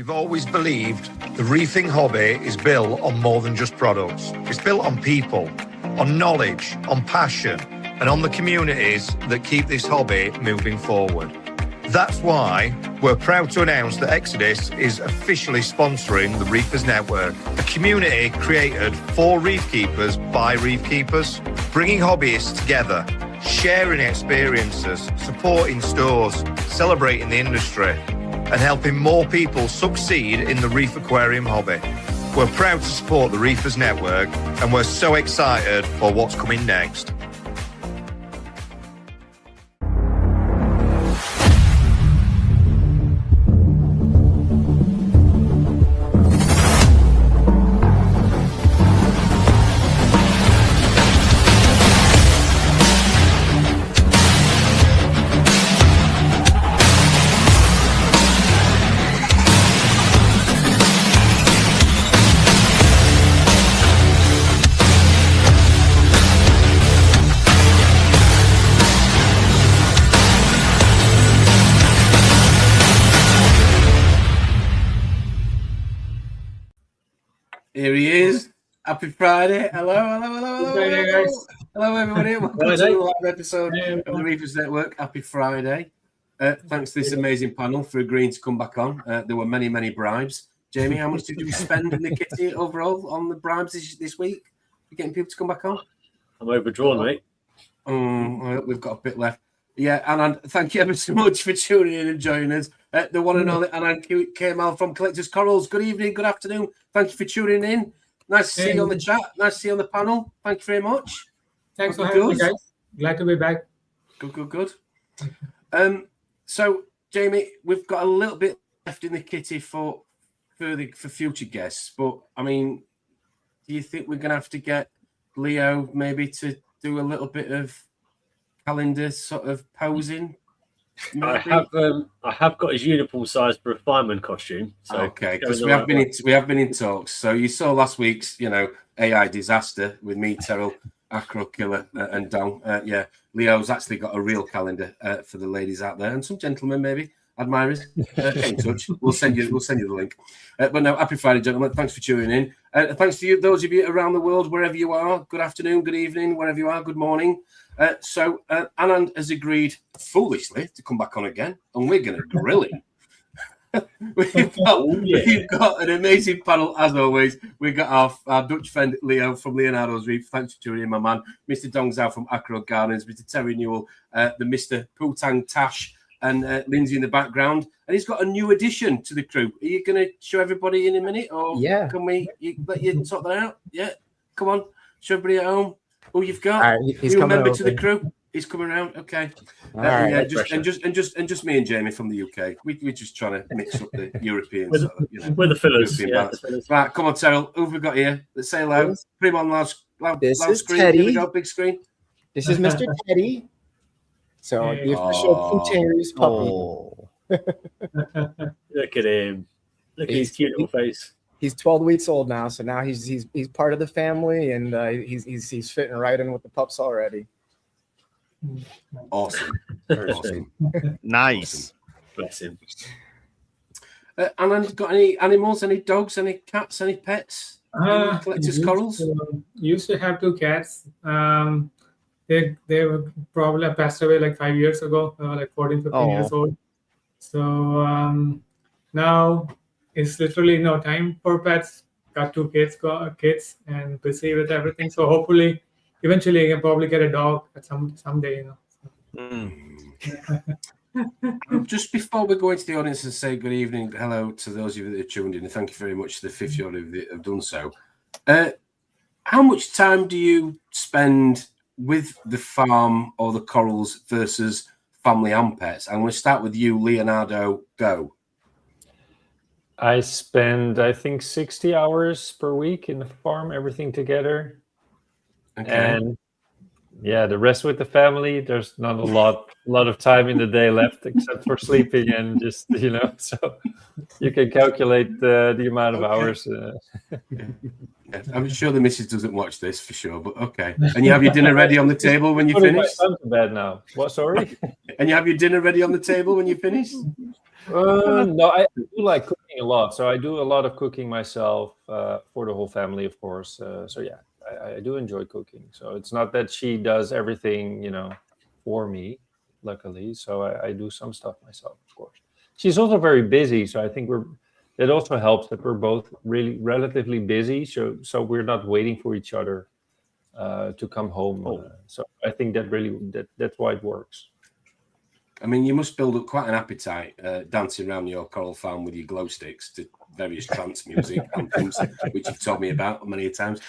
We've always believed the reefing hobby is built on more than just products. It's built on people, on knowledge, on passion, and on the communities that keep this hobby moving forward. That's why we're proud to announce that Exodus is officially sponsoring the Reefers Network, a community created for reef keepers by reef keepers, bringing hobbyists together, sharing experiences, supporting stores, celebrating the industry, and helping more people succeed in the reef aquarium hobby. We're proud to support the Reefers Network, and we're so excited for what's coming next. Here he is. Happy Friday. Hello, guys. Hello, everybody. Welcome to the live episode of the Reefers Network. Happy Friday. Thanks to this amazing panel for agreeing to come back on. There were many, many bribes. Jamie, how much did you spend in the kitty overall on the bribes this week? You getting people to come back on? I'm overdrawn, mate. We've got a bit left. Yeah, Anand, thank you ever so much for tuning in and joining us. The one and only Anand Kaimal from Collector's Corals. Good evening, good afternoon. Thank you for tuning in. Nice to see you on the chat. Nice to see you on the panel. Thank you very much. Thanks for having me, guys. Glad to be back. Good. So, Jamie, we've got a little bit left in the kitty for future guests. But, I mean, do you think we're going to have to get Leo maybe to do a little bit of calendar sort of posing? I have got his uniform sized refinement costume. So okay, because we have been in talks. So you saw last week's, AI disaster with me, Terrell, Acro Killer, and Don. Leo's actually got a real calendar for the ladies out there and some gentlemen, maybe admirers. Get in touch. We'll send you the link. But no, happy Friday, gentlemen. Thanks for tuning in. Thanks to you, those of you around the world, wherever you are. Good afternoon, good evening, wherever you are. Good morning. So Anand has agreed foolishly to come back on again, and we're going to grill him. We've got an amazing panel, as always. We've got our Dutch friend Leo from Leonardo's Reef. Thanks for tuning in, my man. Mr. Dong Zhao from Acro Gardens, Mr. Terry Newell, the Mr. Putang Tash, and Lindsay in the background. And he's got a new addition to the crew. Are you going to show everybody in a minute? Or can we let you sort that out? Yeah, come on. Show everybody at home. Oh, you've got he's new member to the crew. He's coming around. Okay. Just me and Jamie from the UK. We're just trying to mix up the Europeans. We're the fillers. Right, come on, Terrell. Who have we got here? Let's say hello. Put him on loud screen. Teddy. Here we go, big screen. This is Mr. Teddy. So the official Terry's puppy. Look at him. Look at his cute little face. He's 12 weeks old now, so now he's part of the family, and he's fitting right in with the pups already. Awesome, very awesome, nice. Bless him. Anand, got any animals? Any dogs? Any cats? Any pets? Collector's corals. Used to have 2 cats. They were probably passed away like 5 years ago, like 14, 15 years old. So now. It's literally no time for pets. Got 2 kids, and busy with everything. So hopefully, eventually, I can probably get a dog at someday. Just before we go into the audience and say good evening, hello to those of you that are tuned in, and thank you very much to the 50 odd who have done so. How much time do you spend with the farm or the corals versus family and pets? I'm going to start with you, Leonardo. Go. I spend, I think, 60 hours per week in the farm, everything together. Okay. And the rest with the family. There's not a lot of time in the day left except for sleeping and just, so you can calculate the amount of hours. I'm sure the missus doesn't watch this for sure, but okay. And you have your dinner ready on the table when you finish? My son to bed now. What, sorry? And you have your dinner ready on the table when you finish? No, I do like cooking cooking a lot. So I do a lot of cooking myself for the whole family, of course. So yeah, I do enjoy cooking. So it's not that she does everything, for me, luckily. So I do some stuff myself, of course. She's also very busy, so I think it also helps that we're both really relatively busy. So we're not waiting for each other to come home. So I think that's why it works. I mean, you must build up quite an appetite dancing around your coral farm with your glow sticks to various trance music anthems, which you've told me about many times.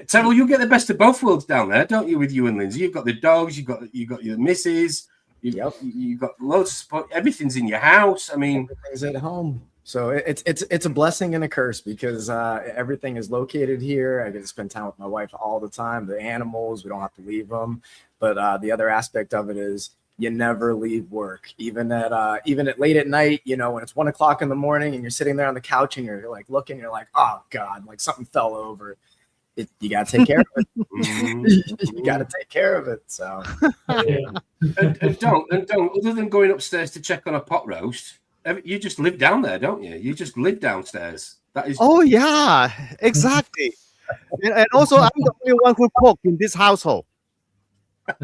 Terrell, you get the best of both worlds down there, don't you, with you and Lindsay? You've got the dogs, you've got your missus, you've got loads of support. Everything's in your house. I mean, everything's at home. So it's a blessing and a curse because everything is located here. I get to spend time with my wife all the time. The animals, we don't have to leave them. But the other aspect of it is you never leave work, even at late at night, when it's 1 o'clock in the morning and you're sitting there on the couch and you're like looking, you're like, oh God, like something fell over. You got to take care of it. You got to take care of it. So, and don't, other than going upstairs to check on a pot roast, you just live down there, don't you? You just live downstairs. That is. Oh yeah, exactly. and also, I'm the only one who cook in this household. So,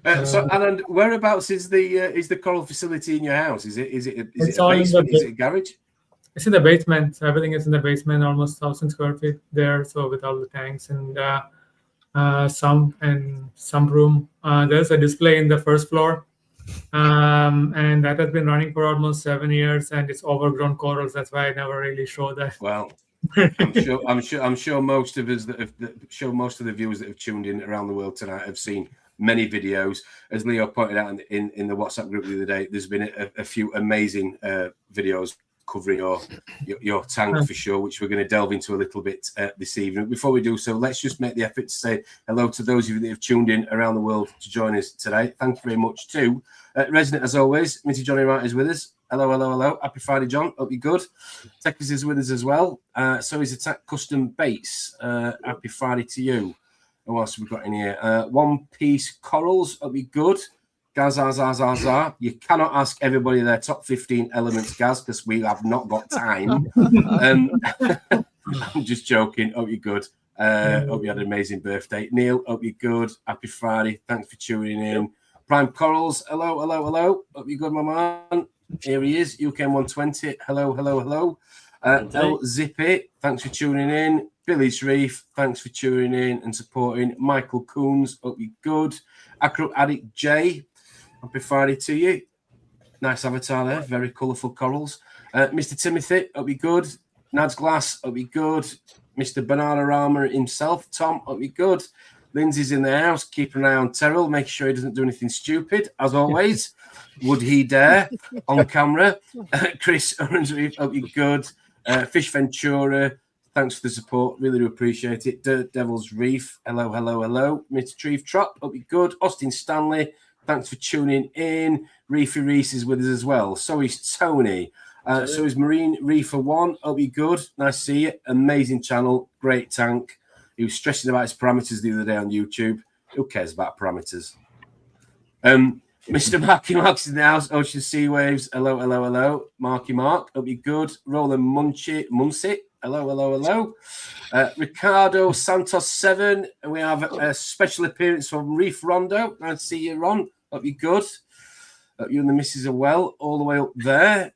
Anand, whereabouts is the coral facility in your house? Is it a basement? Is it a garage? It's in the basement. So everything is in the basement, almost 1,000 square feet there. So with all the tanks and some room. There's a display in the first floor, and that has been running for almost 7 years, and it's overgrown corals. That's why I never really show that. Well, I'm sure most of us most of the viewers that have tuned in around the world tonight have seen many videos. As Leo pointed out in the WhatsApp group the other day, there's been a few amazing videos covering your tank for sure, which we're going to delve into a little bit this evening. Before we do so, let's just make the effort to say hello to those of you that have tuned in around the world to join us today. Thank you very much too. Resident as always, Mr. Johnny Wright is with us. Hello. Happy Friday, John. Hope you're good. Tekis is with us as well. So is Attack Custom Baits. Happy Friday to you. Who else have we got in here? One Piece Corals. Hope you're good. Gaz. You cannot ask everybody their top 15 elements, Gaz, because we have not got time. I'm just joking. Hope you're good. Hope you had an amazing birthday. Neil, hope you're good. Happy Friday. Thanks for tuning in. Prime Corals. Hello. Hope you're good, my man. Here he is, UKM 120. Hello. El Zippy, thanks for tuning in. Billy's Reef, thanks for tuning in and supporting. Michael Coons, hope you're good. Acro Addict J, happy Friday to you. Nice avatar there, very colourful corals. Mr. Timothy, hope you're good. Nads Glass, hope you're good. Mr. Bananarama himself, Tom, hope you're good. Lindsay's in the house, keeping an eye on Terrell, making sure he doesn't do anything stupid, as always. Would he dare on camera? Chris Orange Reef, hope you're good. Fish Ventura, thanks for the support. Really do appreciate it. Dirt Devil's Reef, hello. Mr. Treve Trot, hope you're good. Austin Stanley, thanks for tuning in. Reefy Reese is with us as well. So is Tony. So is Marine Reefer 1, hope you're good. Nice to see you. Amazing channel, great tank. He was stressing about his parameters the other day on YouTube. Who cares about parameters? Mr. Marky Mark's in the house. Ocean Sea Waves. Hello. Marky Mark. Hope you're good. Roland Muncie. Hello. Ricardo Santos 7. And we have a special appearance from Reef Rondo. Nice to see you, Ron. Hope you're good. Hope you and the missus are well. All the way up there.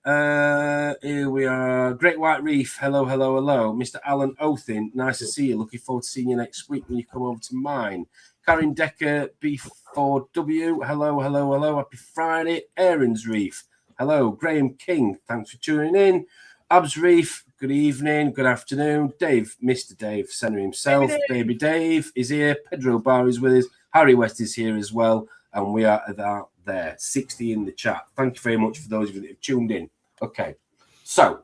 Here we are. Great White Reef. Hello. Mr. Alan Othin. Nice to see you. Looking forward to seeing you next week when you come over to mine. Karen Decker, B4W, hello, happy Friday. Aaron's Reef, hello. Graham King, thanks for tuning in. Abs Reef, good evening, good afternoon. Dave, Mr. Dave, Senna himself, Baby Dave is here. Pedro Bar is with us. Harry West is here as well. And we are there, 60 in the chat. Thank you very much for those of you that have tuned in. Okay, so,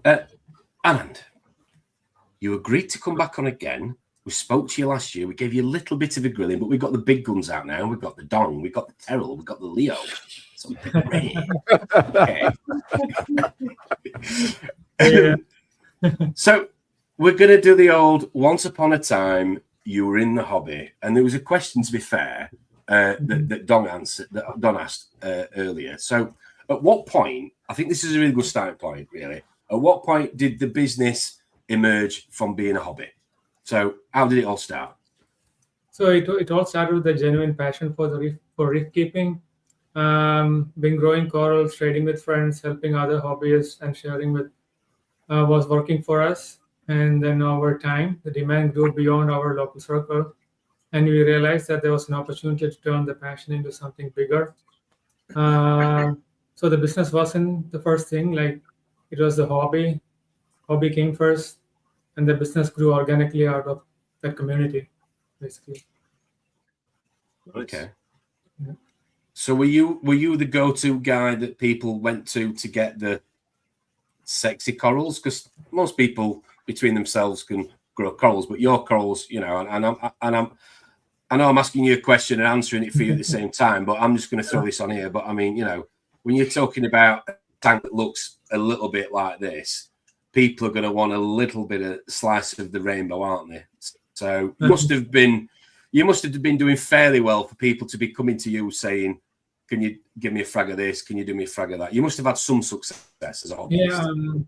Anand, you agreed to come back on again. We spoke to you last year. We gave you a little bit of a grilling, but we've got the big guns out now. We've got the Dong, we've got the Terrell, we've got the Leo. So ready. Okay. So we're going to do the old once upon a time you were in the hobby. And there was a question, to be fair, that Don asked earlier. So at what point, I think this is a really good starting point, really. At what point did the business emerge from being a hobby? So how did it all start? So it all started with a genuine passion for reef keeping. Been growing corals, trading with friends, helping other hobbyists, and sharing with was working for us. And then over time, the demand grew beyond our local circle, and we realized that there was an opportunity to turn the passion into something bigger. So the business wasn't the first thing; like it was the hobby. Hobby came first, and the business grew organically out of that community, basically. Okay. Yeah. So were you the go-to guy that people went to get the sexy corals? Because most people between themselves can grow corals, but your corals, you know, and I know I'm asking you a question and answering it for you at the same time, but I'm just going to throw this on here. But I mean, you know, when you're talking about a tank that looks a little bit like this, people are going to want a little bit of slice of the rainbow, aren't they? So you must have been doing fairly well for people to be coming to you saying, "Can you give me a frag of this? Can you do me a frag of that?" You must have had some success as a hobbyist. Yeah,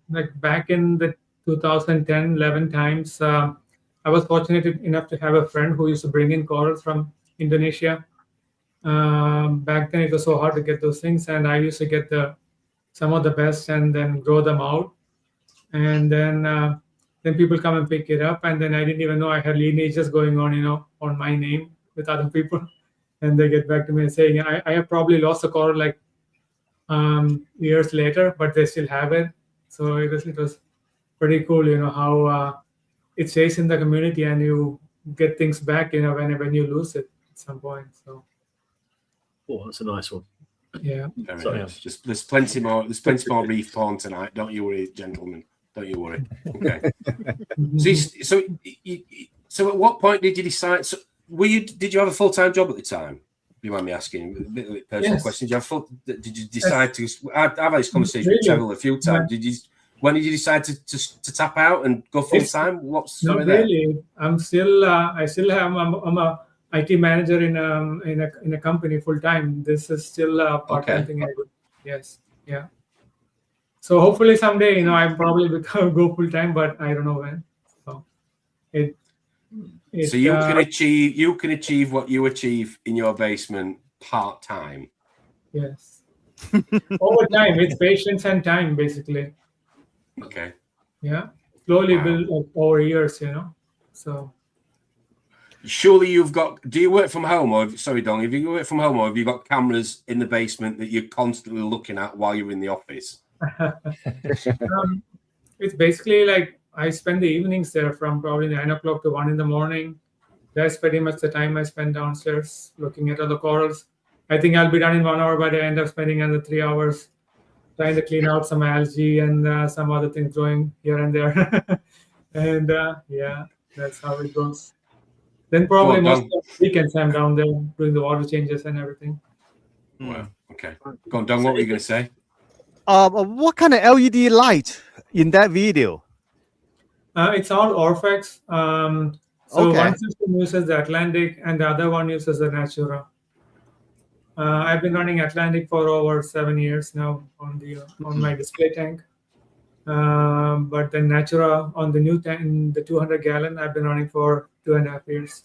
like back in the 2010-11 times, I was fortunate enough to have a friend who used to bring in corals from Indonesia. Back then, it was so hard to get those things, and I used to get some of the best and then grow them out, and then people come and pick it up, and then I didn't even know I had lineages going on, you know, on my name with other people, and they get back to me and saying, I have probably lost a coral like years later, but they still have it. So it was pretty cool, you know, how it stays in the community and you get things back, you know, when you lose it at some point. So Oh, that's a nice one. yeah. Very Sorry. nice. Just there's plenty more reef porn tonight. Don't you worry, gentlemen. Don't you worry. Okay. So at what point did you decide? So did you have a full-time job at the time? You mind me asking a bit of a personal Yes. question? Did you decide to? I've had this conversation with Cheryl a few times. When did you decide to tap out and go full time? What's Not really. I'm still. I'm a IT manager in a company full time. This is still a part time thing I do. Yes. Yeah. So hopefully someday, you know, I probably go full time, but I don't know when. So so you can achieve what you achieve in your basement part time. Yes. Over time, it's patience and time, basically. Okay. Yeah. Slowly build up over years, you know. So. Surely you've got. Do you work from home, or sorry, Dong? If you work from home, or have you got cameras in the basement that you're constantly looking at while you're in the office? It's basically like I spend the evenings there from probably 9 o'clock to 1 in the morning. That's pretty much the time I spend downstairs looking at other corals. I think I'll be done in 1 hour, but I end up spending another 3 hours trying to clean out some algae and some other things growing here and there. And yeah, that's how it goes. Then probably most of the weekends I'm down there doing the water changes and everything. Wow. Okay. Go on, Dong. What were you going to say? What kind of LED light in that video? It's all Orphex. So Okay. one system uses the Atlantic and the other one uses the Natura. I've been running Atlantic for over 7 years now on my display tank. But the Natura on the new tank, the 200 gallon, I've been running for 2.5 years.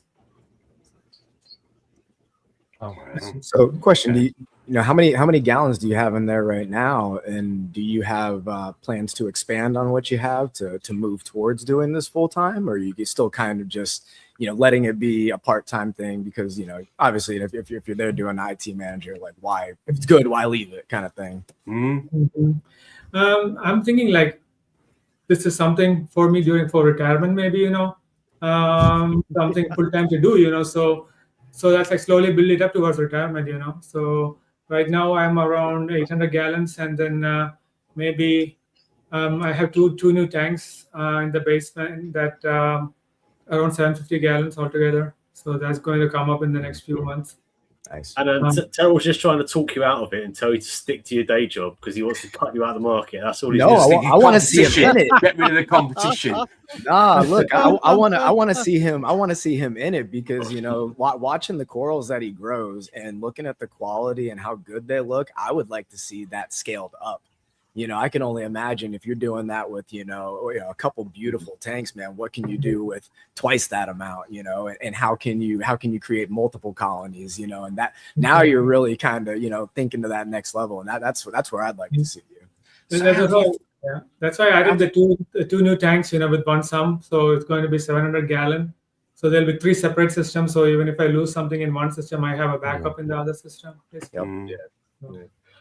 Oh, So, question: do you know how many gallons do you have in there right now, and do you have plans to expand on what you have to move towards doing this full time, or are you still kind of just letting it be a part-time thing because obviously if you're there doing IT manager, like why, if it's good, why leave it kind of thing? Mm-hmm. I'm thinking like this is something for me for retirement, maybe, something full-time to do, so that's like slowly build it up towards retirement, so right now I'm around 800 gallons, and then maybe I have two new tanks in the basement that around 750 gallons altogether, so that's going to come up in the next few months. Nice. And Terrell's just trying to talk you out of it and tell you to stick to your day job because he wants to cut you out of the market. That's all he's No, doing. I want to see him in it. Get rid of the competition. Nah, look, I want to see him. I want to see him in it because, you know, watching the corals that he grows and looking at the quality and how good they look, I would like to see that scaled up. You know, I can only imagine if you're doing that with, you know, a couple beautiful tanks, man, what can you do with twice that amount, you know, and how can you create multiple colonies, you know, and that now you're really kind of, you know, thinking to that next level. And that's where I'd like to see you. That's why I added the two new tanks, you know, with one sump. So it's going to be 700 gallon. So there'll be 3 separate systems. So even if I lose something in one system, I have a backup in the other system.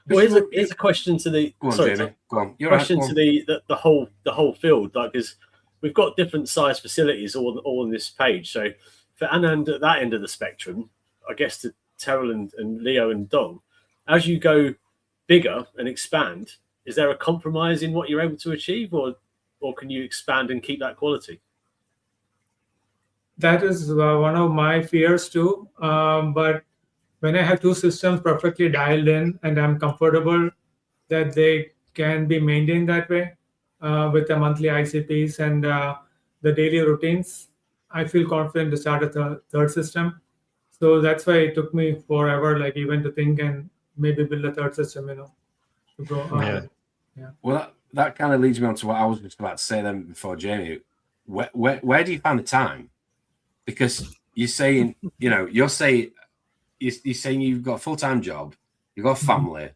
Well, here's a question to the question to the whole field, like, because we've got different size facilities all on this page. So for Anand at that end of the spectrum, I guess to Terrell and Leo and Dong, as you go bigger and expand, is there a compromise in what you're able to achieve, or can you expand and keep that quality? That is one of my fears too, but when I have 2 systems perfectly dialed in and I'm comfortable that they can be maintained that way with the monthly ICPs and the daily routines, I feel confident to start a third system. So that's why it took me forever, like even to think and maybe build a third system, you know, to go. Well, that kind of leads me on to what I was just about to say then before, Jamie. Where do you find the time? Because you're saying, you know, you're saying you've got a full-time job, you've got a family,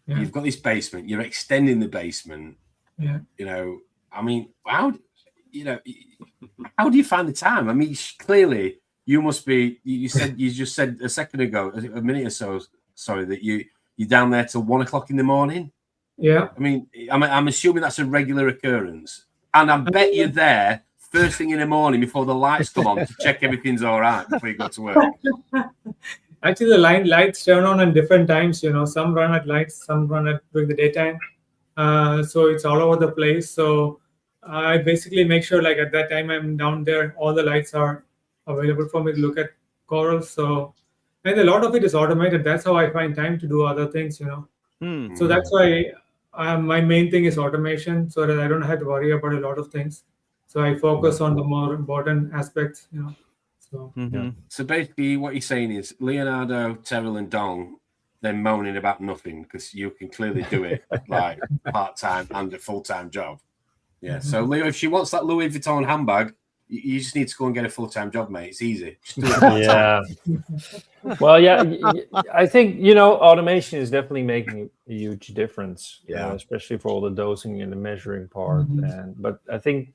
you've got this basement, you're extending the basement. Yeah. You know, I mean, how do you find the time? I mean, clearly you must be. You just said a second ago, a minute or so. Sorry, that you're down there till 1 o'clock in the morning. Yeah. I mean, I'm assuming that's a regular occurrence, and I bet you're there first thing in the morning before the lights come on to check everything's all right before you go to work. Actually, the lights turn on at different times. You know, some run at lights, some run during the daytime. So it's all over the place. So I basically make sure, like at that time I'm down there, all the lights are available for me to look at corals. So, and a lot of it is automated. That's how I find time to do other things. You know, so that's why my main thing is automation, so that I don't have to worry about a lot of things. So I focus on the more important aspects. You know. So, So basically, what you're saying is Leonardo, Terrell, and Dong, they're moaning about nothing because you can clearly do it like part-time and a full-time job. Yeah. So Leo, if she wants that Louis Vuitton handbag, you just need to go and get a full-time job, mate. It's easy. Just do it Yeah. Well, yeah, I think, you know, automation is definitely making a huge difference, especially for all the dosing and the measuring part. But I think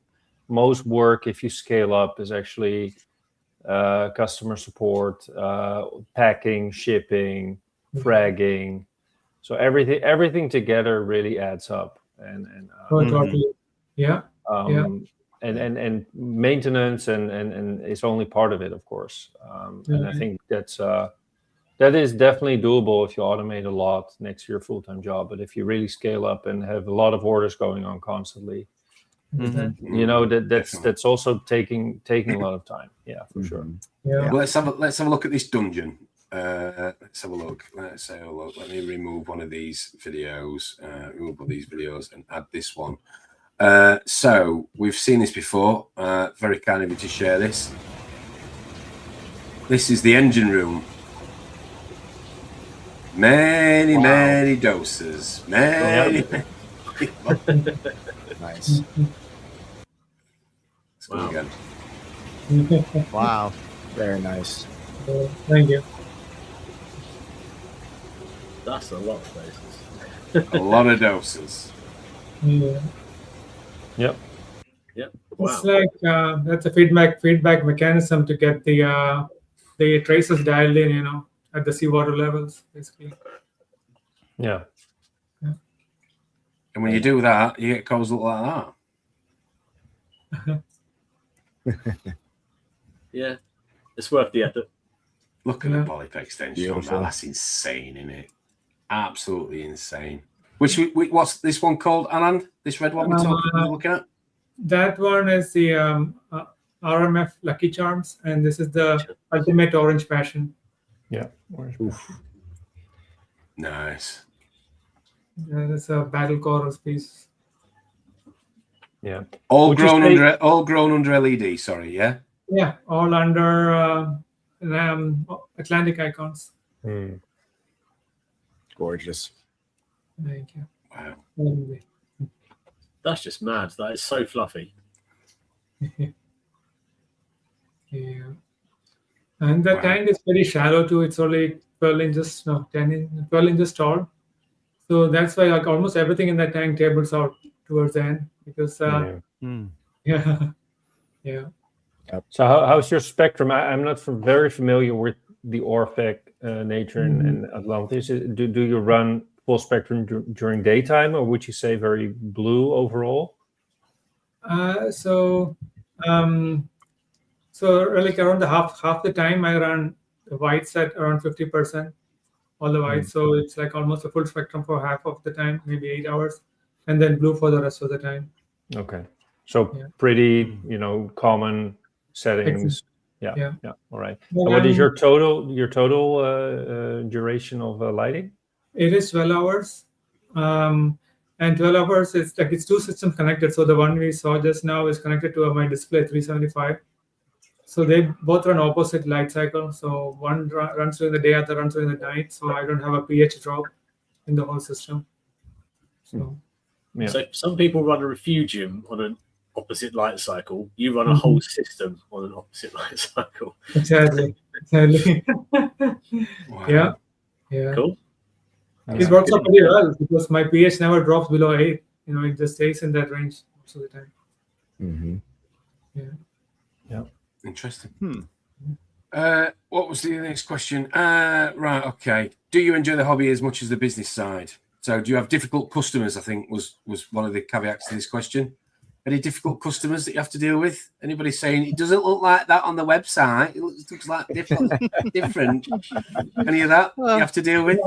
most work, if you scale up, is actually customer support, packing, shipping, fragging. So everything together really adds up. And and maintenance and it's only part of it, of course. And I think that is definitely doable if you automate a lot next to your full-time job. But if you really scale up and have a lot of orders going on constantly, you know, that's also taking a lot of time. Yeah, for sure. Yeah. Well, let's have a look at this dungeon. Let's have a look. Let me remove one of these videos. Remove all these videos and add this one. So we've seen this before. Very kind of you to share this. This is the engine room. Many doses. Many. Nice. Let's go again. Wow. Very nice. Thank you. That's a lot of places. A lot of doses. Yeah. Yep. Wow. It's like that's a feedback mechanism to get the traces dialed in, you know, at the seawater levels, basically. Yeah. And when you do that, you get corals look like that. Yeah, it's worth the effort. Look at the polyp extension on that. Beautiful. That's insane, isn't it? Absolutely insane. What's this one called, Anand? This red one we're looking at? That one is the RMF Lucky Charms, and this is the Ultimate Orange Passion. Yeah. Nice. Yeah, that's a battle chorus piece. Yeah. All grown under LED. Sorry. Yeah. Yeah, all under Atlantic icons. Gorgeous. Thank you. Wow. Anyway. That's just mad. That is so fluffy. Yeah. And the tank is very shallow too. It's only 12 inches, no, 12 inches tall. So that's why like almost everything in that tank tables out towards the end because yeah. So how's your spectrum? I'm not very familiar with the Orphec nature and Atlantis. Do you run full spectrum during daytime, or would you say very blue overall? So like around the half the time I run the whites at around 50%, all the whites. So it's like almost a full spectrum for half of the time, maybe 8 hours, and then blue for the rest of the time. Okay, so pretty common settings. Yeah. All right. And what is your total duration of lighting? It is 12 hours. And 12 hours, it's like it's two systems connected. So the one we saw just now is connected to my display 375. So they both run opposite light cycle. So one runs during the day, other runs during the night. So I don't have a pH drop in the whole system. So, so some people run a refugium on an opposite light cycle. You run a whole system on an opposite light cycle. Exactly. Wow. Yeah. Cool. It works out pretty well because my pH never drops below 8. It just stays in that range most of the time. Yeah. Interesting. What was the next question? Right. Okay. Do you enjoy the hobby as much as the business side? So, do you have difficult customers? I think was one of the caveats to this question. Any difficult customers that you have to deal with? Anybody saying it doesn't look like that on the website? It looks like different. Any of that you have to deal with?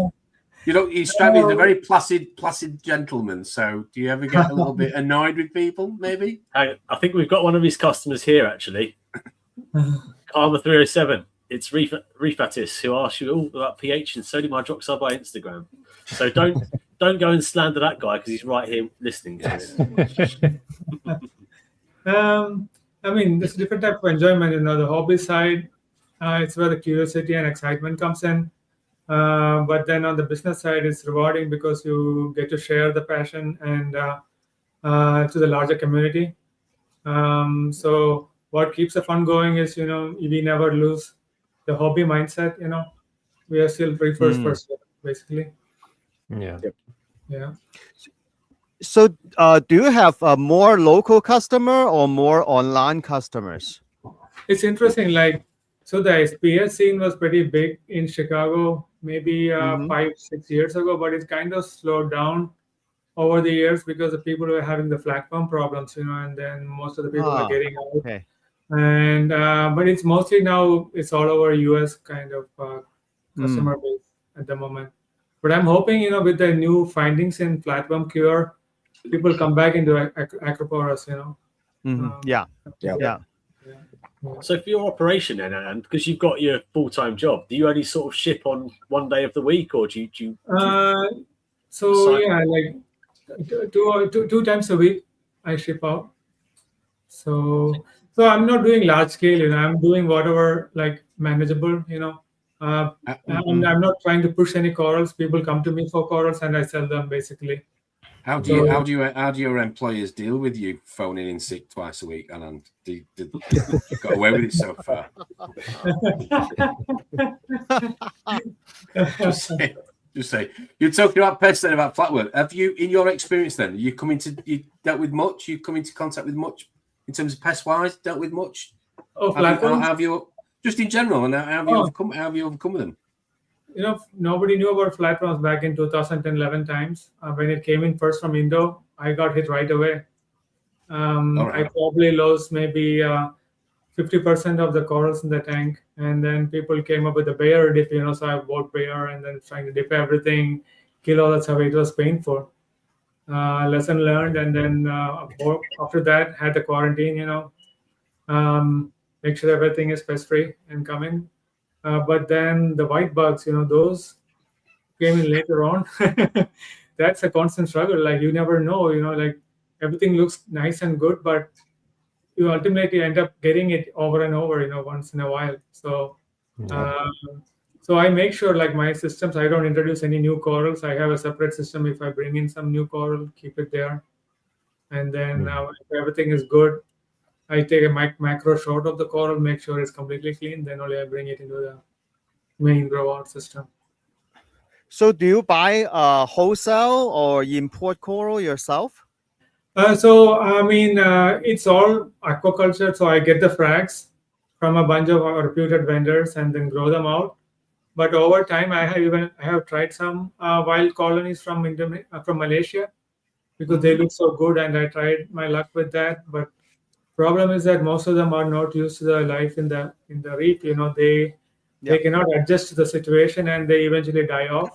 You strike me as a very placid gentleman. So, do you ever get a little bit annoyed with people? Maybe. I think we've got one of his customers here actually. Karma 307. It's Reefers who asks you all about pH and sodium hydroxide by Instagram. So don't go and slander that guy because he's right here listening to it. I mean, there's different type of enjoyment. The hobby side, it's where the curiosity and excitement comes in. But then on the business side, it's rewarding because you get to share the passion and to the larger community. So what keeps the fun going is, we never lose the hobby mindset. We are still Reefers first, basically. Yeah. So, do you have more local customer or more online customers? It's interesting. So the SPS scene was pretty big in Chicago, maybe 5-6 years ago, but it's kind of slowed down over the years because the people were having the flat pump problems, and then most of the people are getting out. Okay. And but it's mostly now it's all over US kind of customer base at the moment. But I'm hoping, with the new findings in flat pump cure, people come back into acroporas, Yeah. So for your operation then, and because you've got your full-time job, do you only sort of ship on one day of the week, or do you two times a week I ship out. So I'm not doing large scale, I'm doing whatever manageable, I'm not trying to push any corals. People come to me for corals and I sell them basically. How do your employers deal with you phoning in sick twice a week, Anand? You've got away with it so far. Just say you're talking about pests then, about flat work. Have you, in your experience, then you dealt with much? You come into contact with much in terms of pest wise? Dealt with much? Have you just in general? And how have you overcome them? Nobody knew about flat worms back in 2010-11 times. When it came in first from Indo, I got hit right away. I probably lost maybe 50% of the corals in the tank. And then people came up with a Bayer dip, so I bought Bayer and then trying to dip everything, kill all that stuff. It was painful. Lesson learned. And then after that, had the quarantine, make sure everything is pest-free and coming. But then the white bugs, those came in later on. That's a constant struggle. Like you never know, like everything looks nice and good, but you ultimately end up getting it over and over, once in a while. So, so I make sure like my systems, I don't introduce any new corals. I have a separate system. If I bring in some new coral, keep it there. And then if everything is good, I take a macro shot of the coral, make sure it's completely clean. Then only I bring it into the main grow out system. So do you buy wholesale or import coral yourself? So I mean, it's all aquaculture. So I get the frags from a bunch of reputed vendors and then grow them out. But over time, I have tried some wild colonies from Malaysia because they look so good, and I tried my luck with that. But problem is that most of them are not used to the life in the reef. They cannot adjust to the situation, and they eventually die off.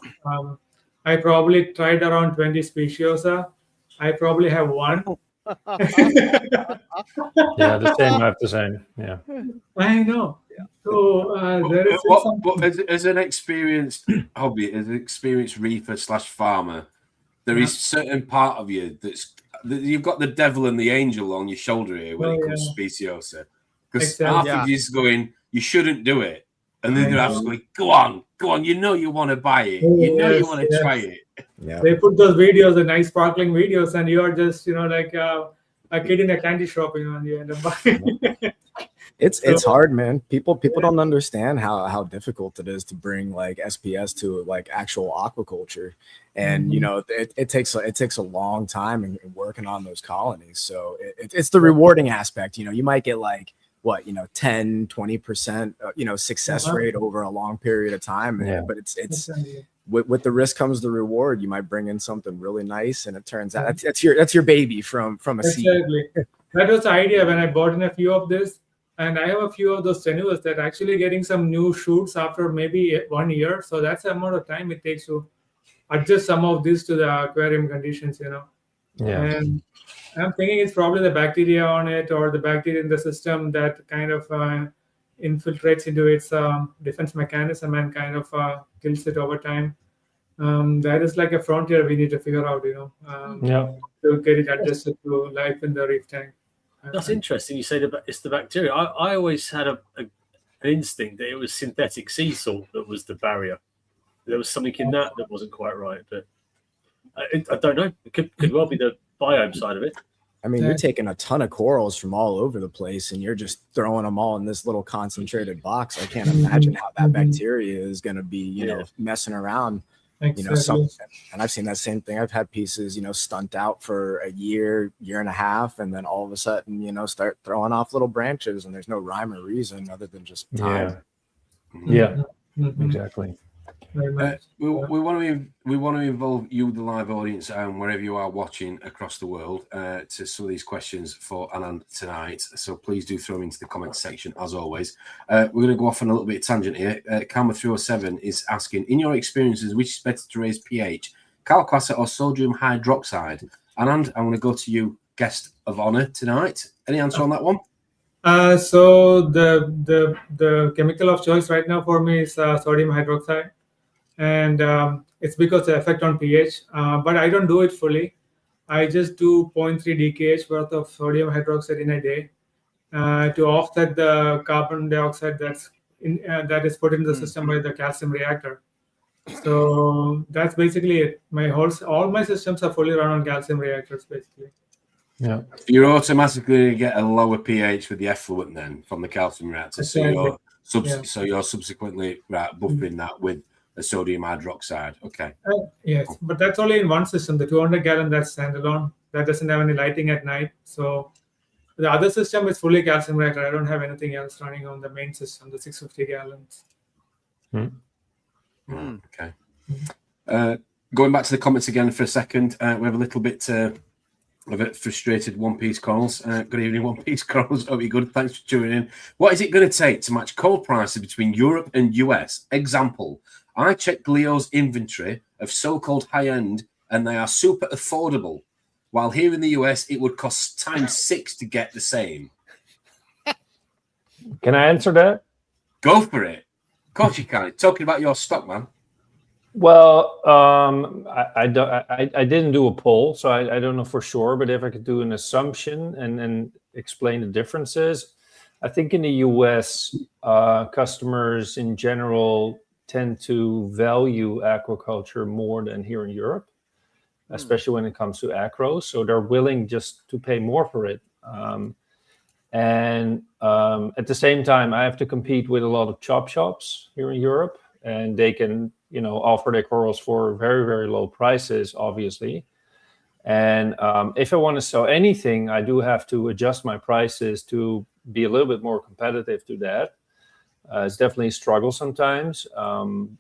I probably tried around 20 speciosa. I probably have one. Yeah, the same. I have the same. Yeah, I know. So there is but as an experienced hobby, as an experienced reefer / farmer, there is certain part of you you've got the devil and the angel on your shoulder here when it comes to speciosa, because half of you's going, you shouldn't do it, and then they're absolutely go on, you want to buy it, you want to try it. Yeah. They put those videos, the nice sparkling videos, and you are just like a kid in a candy shop, and you end up buying. It's hard, man. People don't understand how difficult it is to bring like SPS to like actual aquaculture, and it takes a long time in working on those colonies. So it's the rewarding aspect. You might get like 10-20% success rate over a long period of time, but it's with the risk comes the reward. You might bring in something really nice, and it turns out that's your baby from a seed. That was the idea when I bought in a few of this. And I have a few of those tenuous that actually getting some new shoots after maybe 1 year. So that's the amount of time it takes to adjust some of this to the aquarium conditions, Yeah. And I'm thinking it's probably the bacteria on it or the bacteria in the system that kind of infiltrates into its defense mechanism and kind of kills it over time. That is like a frontier we need to figure out, to get it adjusted to life in the reef tank. That's interesting. You say it's the bacteria. I always had an instinct that it was synthetic sea salt that was the barrier. There was something in that wasn't quite right, but I don't know. It could well be the biome side of it. I mean, you're taking a ton of corals from all over the place, and you're just throwing them all in this little concentrated box. I can't imagine how that bacteria is going to be, messing around. Exactly. And I've seen that same thing. I've had pieces, stunt out for a year and a half, and then all of a sudden, start throwing off little branches, and there's no rhyme or reason other than just time. Yeah, exactly. We want to involve you, the live audience, wherever you are watching across the world, to some of these questions for Anand tonight. So please do throw them into the comments section as always. We're going to go off on a little bit of tangent here. Kaimal 307 is asking, in your experiences, which is better to raise pH, calcrasa or sodium hydroxide? Anand, I'm going to go to you, guest of honor tonight. Any answer on that one? So the chemical of choice right now for me is sodium hydroxide. And it's because the effect on pH, but I don't do it fully. I just do 0.3 DKH worth of sodium hydroxide in a day to offset the carbon dioxide that is put into the system by the calcium reactor. So that's basically it. All my systems are fully run on calcium reactors, basically. Yeah, you're automatically going to get a lower pH with the effluent then from the calcium reactor. So you're subsequently buffering that with the sodium hydroxide. Okay. Yes, but that's only in one system. The 200 gallon, that's standalone. That doesn't have any lighting at night. So the other system is fully calcium reactor. I don't have anything else running on the main system, the 650 gallons. Okay. Going back to the comments again for a second, we have a little bit of a frustrated One Piece Corals. Good evening, One Piece Corals. Hope you're good. Thanks for tuning in. What is it going to take to match coral prices between Europe and US? Example, I checked Leo's inventory of so-called high-end, and they are super affordable. While here in the US, it would cost ×6 to get the same. Can I answer that? Go for it. Of course you can. Talking about your stock, man. Well, I didn't do a poll, so I don't know for sure. But if I could do an assumption and explain the differences, I think in the US, customers in general tend to value aquaculture more than here in Europe, especially when it comes to acro. So they're willing just to pay more for it. And at the same time, I have to compete with a lot of chop shops here in Europe, and they can, offer their corals for very, very low prices, obviously. And if I want to sell anything, I do have to adjust my prices to be a little bit more competitive to that. It's definitely a struggle sometimes.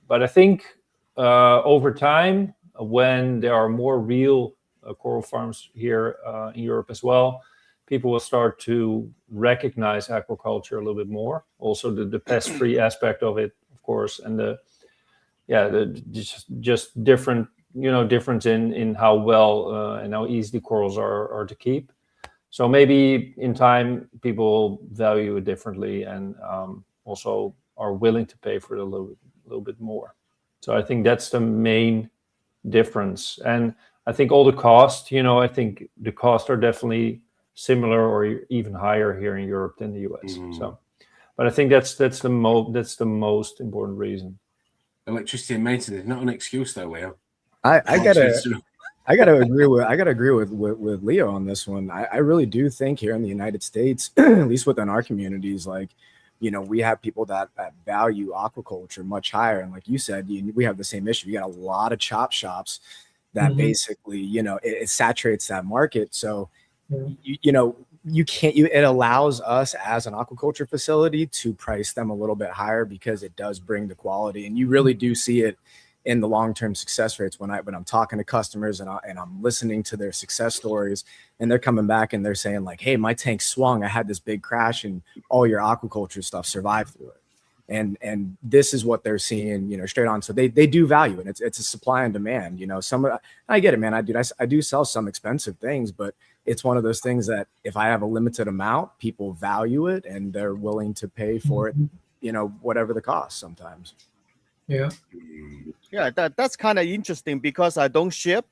But I think over time, when there are more real coral farms here in Europe as well, people will start to recognize aquaculture a little bit more. Also, the pest-free aspect of it, of course, and the just different, difference in how well and how easy the corals are to keep. So maybe in time, people value it differently and also are willing to pay for it a little bit more. So I think that's the main difference. And I think all the costs, I think the costs are definitely similar or even higher here in Europe than the US. So, but I think that's the most important reason. Electricity and maintenance, not an excuse though, Leo. I gotta agree with Leo on this one. I really do think here in the United States, at least within our communities, like, we have people that value aquaculture much higher. And like you said, we have the same issue. You got a lot of chop shops that basically, it saturates that market. So, it allows us as an aquaculture facility to price them a little bit higher because it does bring the quality. And you really do see it in the long-term success rates when I'm talking to customers and I'm listening to their success stories, and they're coming back and they're saying like, hey, my tank swung, I had this big crash and all your aquaculture stuff survived through it. And this is what they're seeing, straight on. So they do value it. It's a supply and demand, I get it, man. I do sell some expensive things, but it's one of those things that if I have a limited amount, people value it and they're willing to pay for it, whatever the cost sometimes. Yeah. Yeah, that's kind of interesting because I don't ship.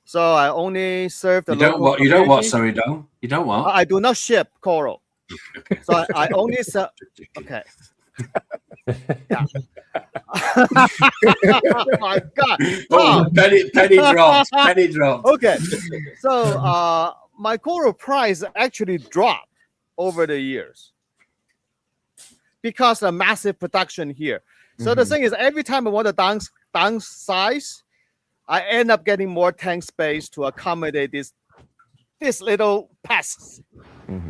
So I only serve the local community. You don't what? Sorry, Don. You don't what? I do not ship coral. So I only sell. Okay. Yeah. Oh my God. Oh, penny drops. Penny drops. Okay. So my coral price actually dropped over the years because of massive production here. So the thing is, every time I want to downsize, I end up getting more tank space to accommodate this little pests.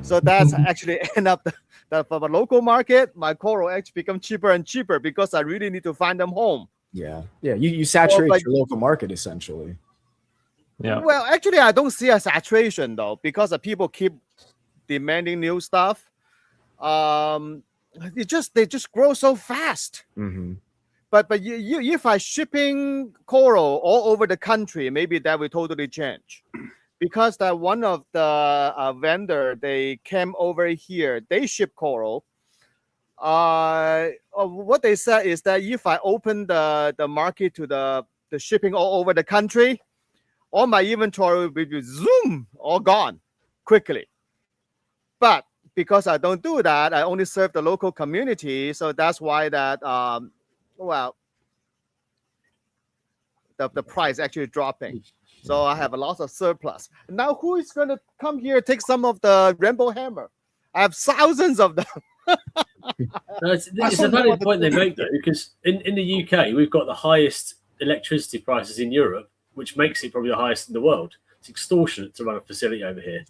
So that's actually end up that for the local market, my coral actually become cheaper and cheaper because I really need to find them home. Yeah. You saturate your local market essentially. Yeah. Well, actually, I don't see a saturation though because people keep demanding new stuff. They just grow so fast. But if I shipping coral all over the country, maybe that will totally change. Because that one of the vendor, they came over here, they ship coral. What they said is that if I open the market to the shipping all over the country, all my inventory will be zoom, all gone quickly. But because I don't do that, I only serve the local community. So that's why that, the price actually dropping. So I have a lot of surplus. Now who is going to come here take some of the rainbow hammer? I have thousands of them. It's a valid point they make though, because in the UK, we've got the highest electricity prices in Europe, which makes it probably the highest in the world. It's extortionate to run a facility over here.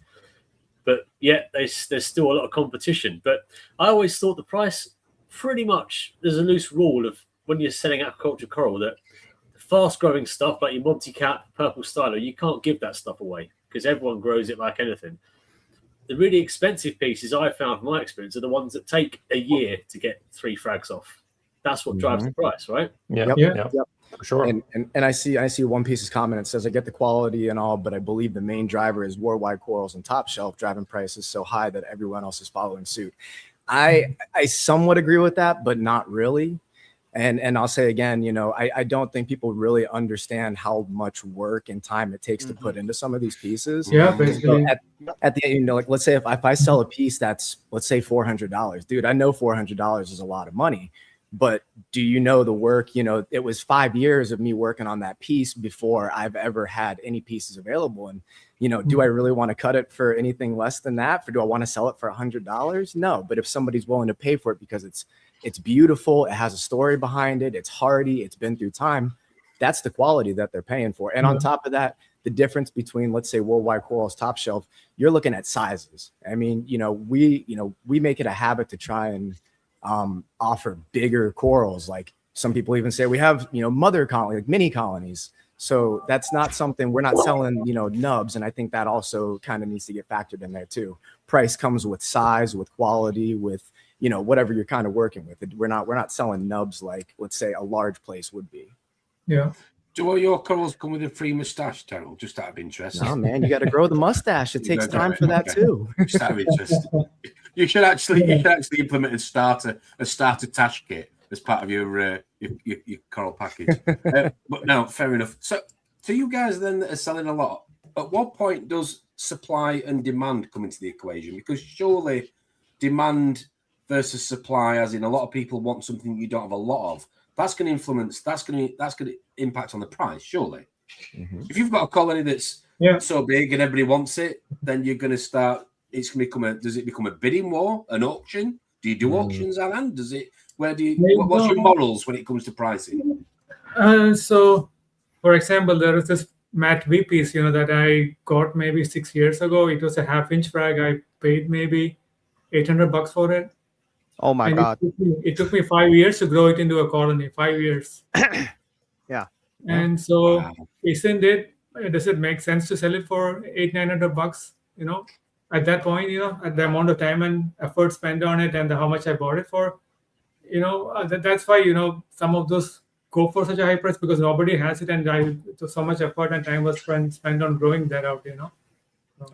But yet there's still a lot of competition. But I always thought the price, pretty much, there's a loose rule of when you're selling aquaculture coral that the fast-growing stuff like your Monty Cap, Purple Stylo, you can't give that stuff away because everyone grows it like anything. The really expensive pieces I found from my experience are the ones that take a year to get 3 frags off. That's what drives the price, right? Yeah. For sure. And I see One Piece's comment. It says, I get the quality and all, but I believe the main driver is worldwide corals and top shelf driving prices so high that everyone else is following suit. I somewhat agree with that, but not really. And I'll say again, I don't think people really understand how much work and time it takes to put into some of these pieces. Yeah, basically. So at the end, like let's say if I sell a piece that's, let's say $400, dude, I know $400 is a lot of money, but do you know the work? It was 5 years of me working on that piece before I've ever had any pieces available. And do I really want to cut it for anything less than that? Do I want to sell it for $100? No, but if somebody's willing to pay for it because it's beautiful, it has a story behind it, it's hardy, it's been through time, that's the quality that they're paying for. And on top of that, the difference between, let's say, Worldwide Corals Top Shelf, you're looking at sizes. I mean, we make it a habit to try and offer bigger corals. Like some people even say we have, mother colony, like mini colonies. So that's not something, we're not selling, nubs. And I think that also kind of needs to get factored in there too. Price comes with size, with quality, with, whatever you're kind of working with. We're not selling nubs like, let's say, a large place would be. Yeah. Do all your corals come with a free mustache, Terrell? Just out of interest. No, man, you got to grow the mustache. It takes time for that too. Just out of interest. You should actually implement a starter tash kit as part of your coral package. But no, fair enough. So you guys then that are selling a lot, at what point does supply and demand come into the equation? Because surely demand versus supply, as in a lot of people want something you don't have a lot of, that's going to impact on the price, surely. If you've got a colony that's so big and everybody wants it, then you're going to start, does it become a bidding war, an auction? Do you do auctions, Anand? What's your morals when it comes to pricing? So, for example, there is this Matt V piece, that I got maybe 6 years ago. It was a 1/2-inch frag. I paid maybe $800 for it. Oh my God! It took me 5 years to grow it into a colony. 5 years. Yeah. And so, does it make sense to sell it for $800-900? At that point, at the amount of time and effort spent on it and how much I bought it for, that's why some of those go for such a high price, because nobody has it, and so much effort and time was spent on growing that out.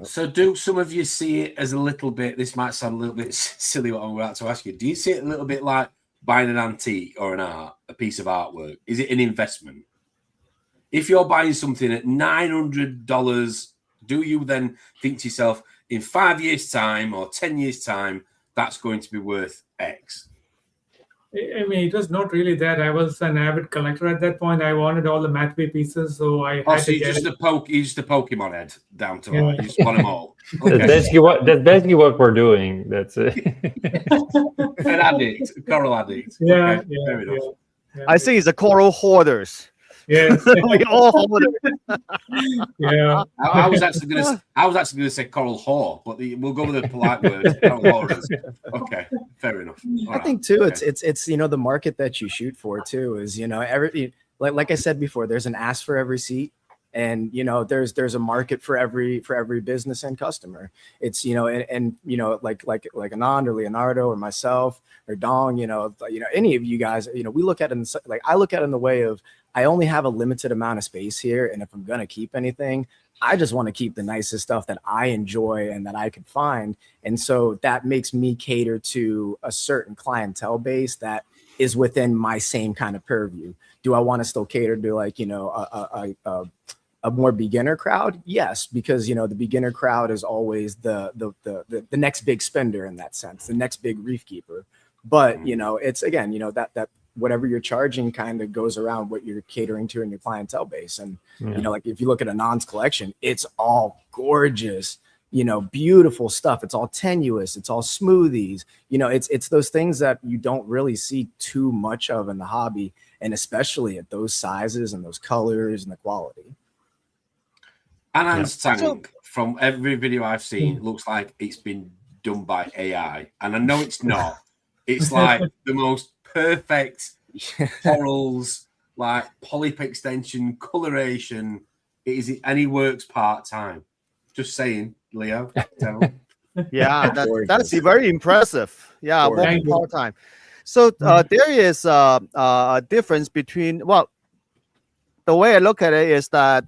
So do some of you see it as a little bit, this might sound a little bit silly what I'm about to ask you, do you see it a little bit like buying an antique or a piece of artwork? Is it an investment? If you're buying something at $900, do you then think to yourself, in 5 years' time or 10 years' time, that's going to be worth X? I mean, it was not really that. I was an avid collector at that point. I wanted all the Matt V pieces, so I had to get a Pokemon head down to you just want them all. Okay. That's basically what we're doing. That's it. An addict, coral addict. Yeah, okay, fair enough. Yeah. I think it's a coral hoarders. Yes. We all hold it. Yeah. I was actually gonna say coral whore, but we'll go with a polite word. Coral hoarders. Okay, fair enough. I think too, it's the market that you shoot for too is like I said before, there's an ask for every seat. And there's a market for every business and customer. It's like Anand or Leonardo or myself or Dong, any of you guys, we look at it I look at it in the way of, I only have a limited amount of space here, and if I'm gonna keep anything, I just want to keep the nicest stuff that I enjoy and that I can find. And so that makes me cater to a certain clientele base that is within my same kind of purview. Do I want to still cater to a more beginner crowd? Yes, because the beginner crowd is always the next big spender in that sense, the next big reef keeper. But it's again, that whatever you're charging kind of goes around what you're catering to in your clientele base. And like if you look at Anand's collection, it's all gorgeous, beautiful stuff. It's all tenuous, it's all smoothies. It's those things that you don't really see too much of in the hobby, and especially at those sizes and those colors and the quality. Anand's tank, from every video I've seen, looks like it's been done by AI. And I know it's not. It's like the most perfect corals, like polyp extension, coloration. And he works part-time. Just saying, Leo. Yeah, that's very impressive. Yeah, working part-time. So there is a difference between, the way I look at it is that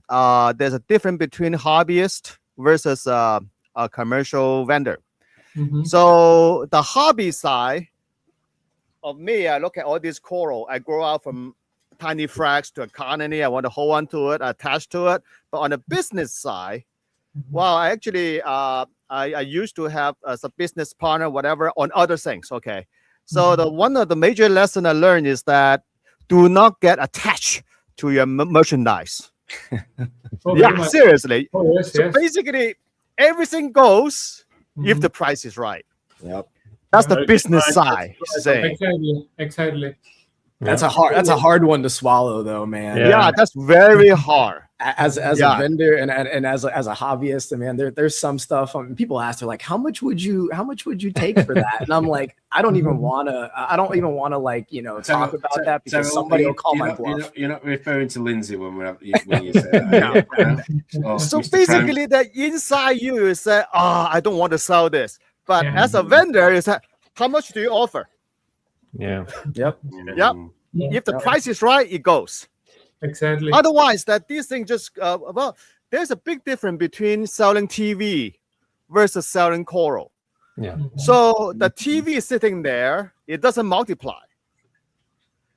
there's a difference between hobbyist versus a commercial vendor. So the hobby side, of me, I look at all this coral. I grow out from tiny frags to a colony. I want to hold on to it, attach to it. But on the business side, well, I actually I used to have as a business partner, whatever, on other things. Okay, so the one of the major lesson I learned is that do not get attached to your merchandise. Yeah, seriously. Oh, yes, so yes. basically, everything goes if the price is right. Yep. That's the business side. Saying. Exactly. That's a hard one to swallow, though, man. Yeah, that's very hard. As a vendor and as a hobbyist, man, there's some stuff. People ask, they're like, how much would you take for that? And I'm like, I don't even want to like talk about that because somebody will call my bluff. You're not referring to Lindsay when you say that. So basically, the inside you is that I don't want to sell this, but as a vendor, is that how much do you offer? Yeah. Yep. If the price is right, it goes. Exactly. Otherwise, that these things just there's a big difference between selling TV versus selling coral. Yeah. So the TV is sitting there; it doesn't multiply.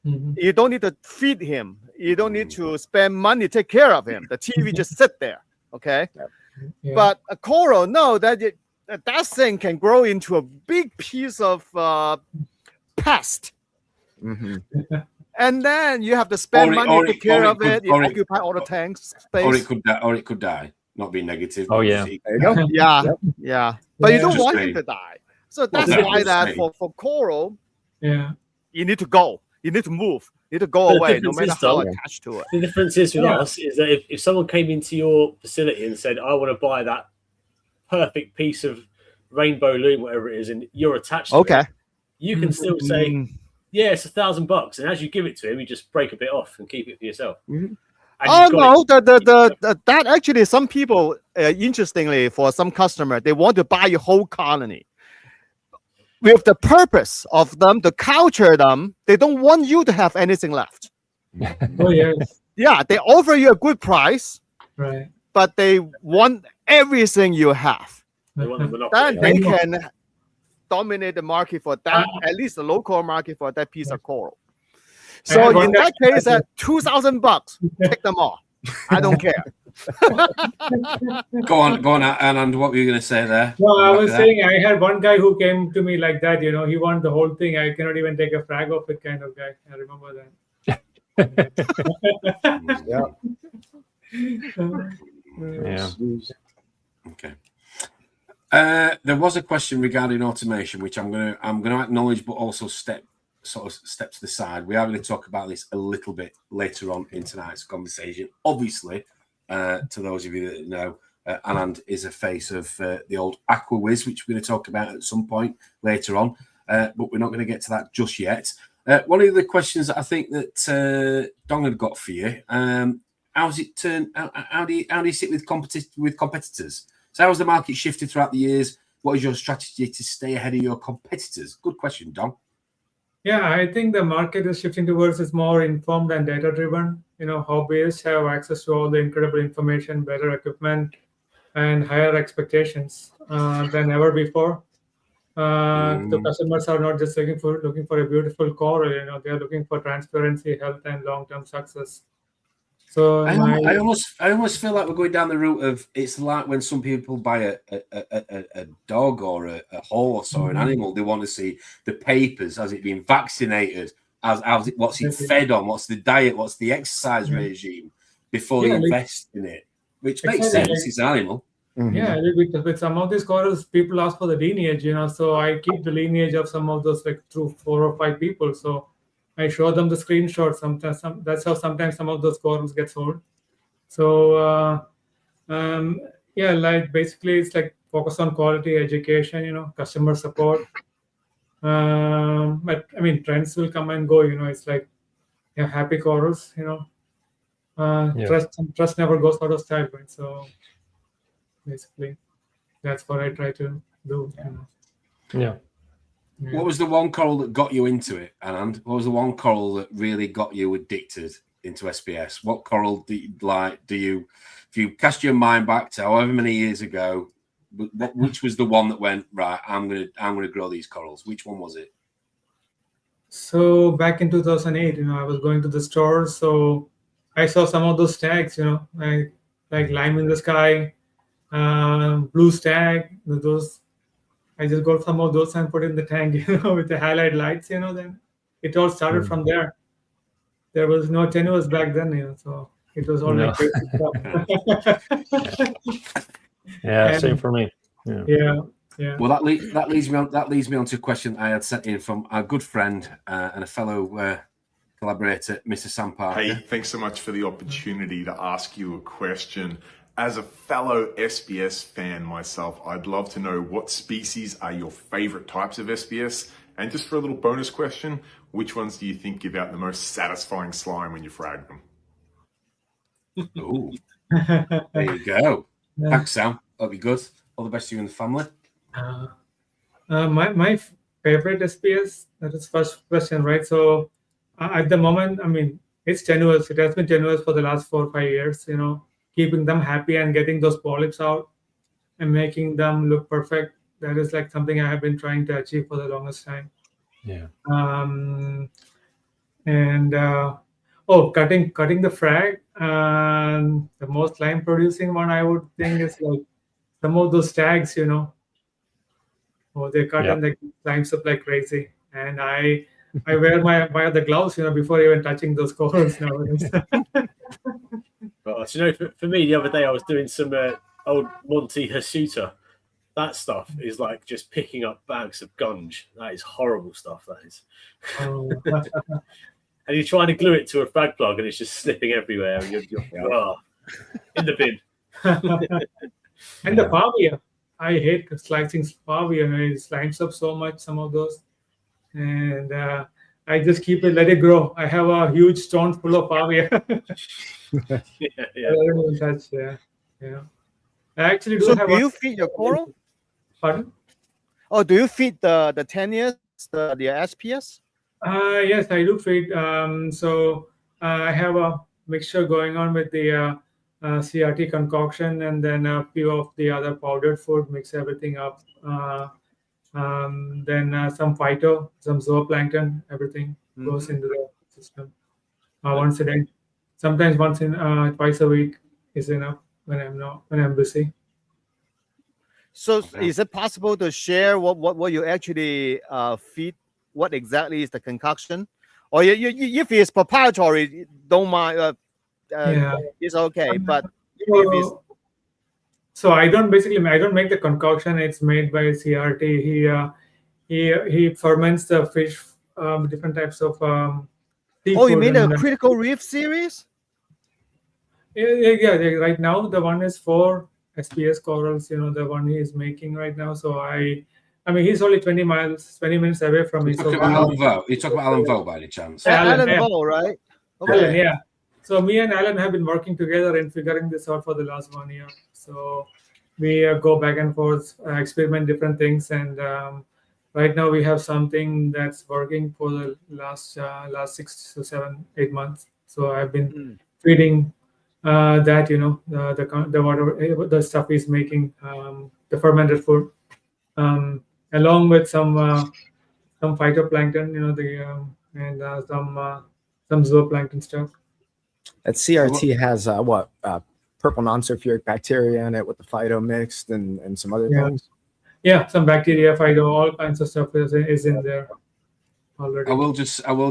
You don't need to feed him. You don't need to spend money to take care of him. The TV just sit there. Okay. Yeah. But a coral, no, that thing can grow into a big piece of pest. And then you have to spend money to take care of it. You occupy all the tanks space. Or it could die. Not being negative. Oh yeah. There you go. Yeah. But you don't want it to die. So that's why that for coral, you need to go. You need to move. You need to go away, no matter how attached to it. The difference is with us is that if someone came into your facility and said, I want to buy that perfect piece of rainbow loom, whatever it is, and you're attached to it, you can still say, yeah, it's $1,000, and as you give it to him, you just break a bit off and keep it for yourself. Oh no, that actually some people, interestingly, for some customer, they want to buy your whole colony with the purpose of them to culture them. They don't want you to have anything left. Oh yes. Yeah, they offer you a good price, Right. but they want everything you have. They want the monopoly. Then they can dominate the market for that, at least the local market for that piece of coral. So in that case, at $2,000, take them all. I don't care. Go on, Anand. What were you going to say there? Well, I was saying I had one guy who came to me like that. He wanted the whole thing. I cannot even take a frag of it, kind of guy. I remember that. Yeah. Okay. There was a question regarding automation, which I'm going to acknowledge, but also step to the side. We are going to talk about this a little bit later on in tonight's conversation. Obviously, to those of you that know, Anand is a face of the old AquaWiz, which we're going to talk about at some point later on, but we're not going to get to that just yet. One of the questions that I think that Dong had got for you, how's it turn? How do you sit with competitors? So how has the market shifted throughout the years? What is your strategy to stay ahead of your competitors? Good question, Dong. Yeah, I think the market is shifting towards is more informed and data-driven. Hobbyists have access to all the incredible information, better equipment, and higher expectations than ever before. The customers are not just looking for a beautiful coral. They are looking for transparency, health, and long-term success. So I almost feel like we're going down the route of it's like when some people buy a dog or a horse or an animal, they want to see the papers, has it been vaccinated, what's it fed on, what's the diet, what's the exercise regime before they invest in it, which makes sense. It's an animal. Yeah, with some of these corals, people ask for the lineage, so I keep the lineage of some of those through 4 or 5 people. So I show them the screenshots. Sometimes that's how sometimes some of those corals get sold. So basically it's focus on quality education, customer support. But I mean, trends will come and go. It's happy corals. Trust never goes out of style, right? So basically, that's what I try to do. Yeah. What was the one coral that got you into it, Anand? What was the one coral that really got you addicted into SPS? What coral do you if you cast your mind back to however many years ago, which was the one that went, right, I'm gonna grow these corals? Which one was it? So back in 2008, I was going to the store, so I saw some of those tags, like lime in the sky, blue stag, those. I just got some of those and put in the tank, with the highlight lights, then it all started from there. There was no tenuous back then, so it was all like crazy stuff. Yeah, same for me. Yeah. Well, that leads me on to a question I had sent in from our good friend and a fellow collaborator, Mr. Sam Parker. Hey, thanks so much for the opportunity to ask you a question. As a fellow SPS fan myself, I'd love to know what species are your favorite types of SPS? And just for a little bonus question, which ones do you think give out the most satisfying slime when you frag them? Ooh. There you go. Thanks, Sam. That'll be good. All the best to you and the family. My favorite SPS, that is first question, right? So at the moment, it's tenuous. It has been tenuous for the last 4 or 5 years, keeping them happy and getting those polyps out and making them look perfect. That is like something I have been trying to achieve for the longest time. Yeah. Cutting the frag. The most lime producing one I would think is like some of those tags, they cut and they climbs up like crazy. And I wear the gloves, before even touching those corals nowadays. Well, for me, the other day I was doing some old Monty Hasuta. That stuff is like just picking up bags of gunge. That is horrible stuff, that is. And you're trying to glue it to a frag plug and it's just slipping everywhere. And you're in the bin. And the Pavia. I hate slicing Pavia. It slimes up so much, some of those. And I just keep it, let it grow. I have a huge stone full of Pavia. Yeah. I actually do have. Do you feed your coral? Pardon? Oh, do you feed the tenuous, the SPS? Yes, I do feed. So I have a mixture going on with the CRT concoction and then a few of the other powdered food, mix everything up. Then some phyto, some zooplankton, everything goes into the system once a day. Sometimes twice a week is enough when I'm busy. So is it possible to share what you actually feed? What exactly is the concoction? Or if it's proprietary, don't mind. It's okay. But so I don't make the concoction. It's made by CRT. He ferments the fish, different types of. Oh, you mean a critical reef series? Yeah. Right now, the one is for SPS corals. The one he is making right now. So he's only 20 minutes away from me. You talk about Alan Vo by any chance? Alan Vo, right? Okay. Alan, yeah. So me and Alan have been working together in figuring this out for the last 1 year. So we go back and forth, experiment different things, and right now we have something that's working for the last 6 to 7, 8 months. So I've been feeding that, the water, the stuff he's making, the fermented food, along with some phytoplankton, and some zooplankton stuff. That CRT has purple non-sulfuric bacteria in it with the phyto mixed and some other things. Yeah, some bacteria, phyto, all kinds of stuff is in there already. I will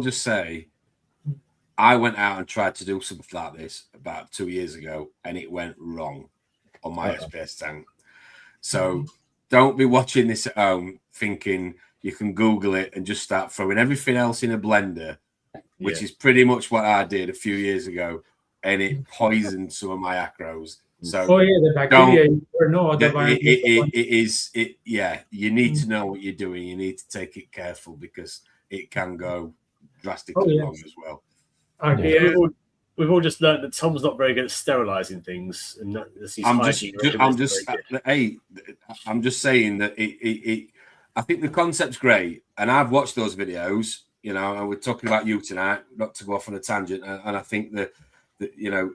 just say, I went out and tried to do something like this about 2 years ago, and it went wrong on my SPS tank. So don't be watching this at home thinking you can Google it and just start throwing everything else in a blender, which is pretty much what I did a few years ago, and it poisoned some of my acros. So the bacteria, you need to know what you're doing. You need to take it careful because it can go drastically wrong as well. We've all just learned that Tom's not very good at sterilizing things, and I'm just saying that I think the concept's great, and I've watched those videos. And we're talking about you tonight, not to go off on a tangent. And I think that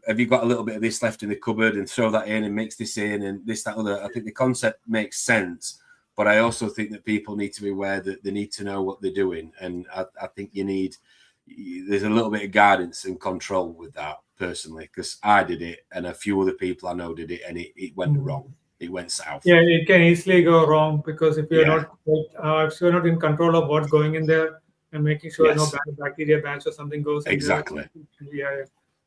have you got a little bit of this left in the cupboard and throw that in and mix this in and this, that, other? I think the concept makes sense, But I also think that people need to be aware that they need to know what they're doing. And I think there's a little bit of guidance and control with that personally, because I did it and a few other people I know did it, and it went wrong. It went south. Yeah, it can easily go wrong because if you're not in control of what's going in there and making sure no bad bacteria batch or something goes in exactly. There. Yeah.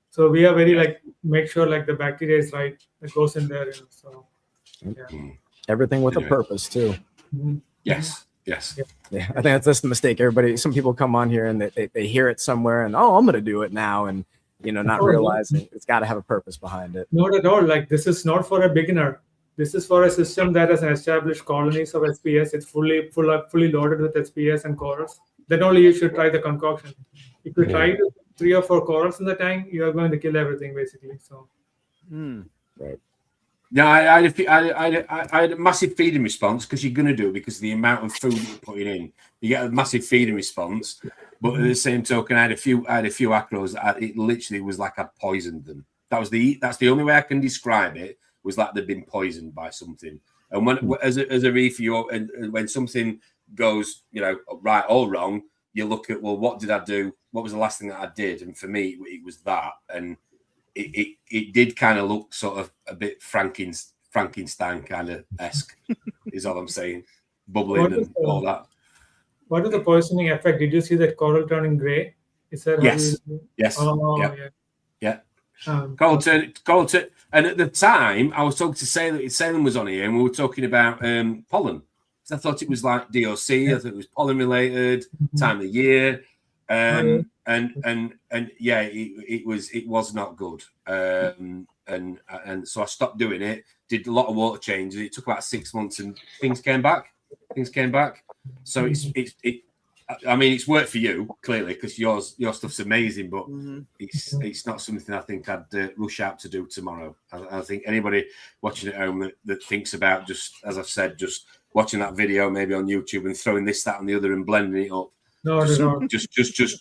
So we are very make sure the bacteria is right that goes in there. So everything with a purpose too. Mm-hmm. Yes. Yeah, I think that's the mistake. Some people come on here and they hear it somewhere and I'm going to do it now, and not realizing it's got to have a purpose behind it. Not at all. This is not for a beginner. This is for a system that has established colonies of SPS. It's fully loaded with SPS and corals. Then only you should try the concoction. If you try 3 or 4 corals in the tank, you are going to kill everything basically. So, right. No, I had a massive feeding response, because you're going to do it because of the amount of food you're putting in. You get a massive feeding response, but at the same token, I had a few acros that it literally was like I'd poisoned them. That's the only way I can describe it. Was like they've been poisoned by something. And when as a reefer, and when something goes, right or wrong, you look at, well, what did I do? What was the last thing that I did? And for me, it was that. And it did kind of look sort of a bit Frankenstein kind of esque, is all I'm saying. Bubbling and all that. What is the poisoning effect? Did you see that coral turning gray? Is that yes. Oh, yeah. Coral turn. And at the time, I was talking to Salem was on here, and we were talking about pollen. So I thought it was like DOC. I thought it was pollen related, time of the year, and it was not good. And so I stopped doing it. Did a lot of water changes. It took about 6 months, and things came back. So it's worked for you clearly, because your stuff's amazing, but it's not something I think I'd rush out to do tomorrow. I think anybody watching at home that thinks about, just as I've said, just watching that video maybe on YouTube and throwing this, that, and the other and blending it up. Just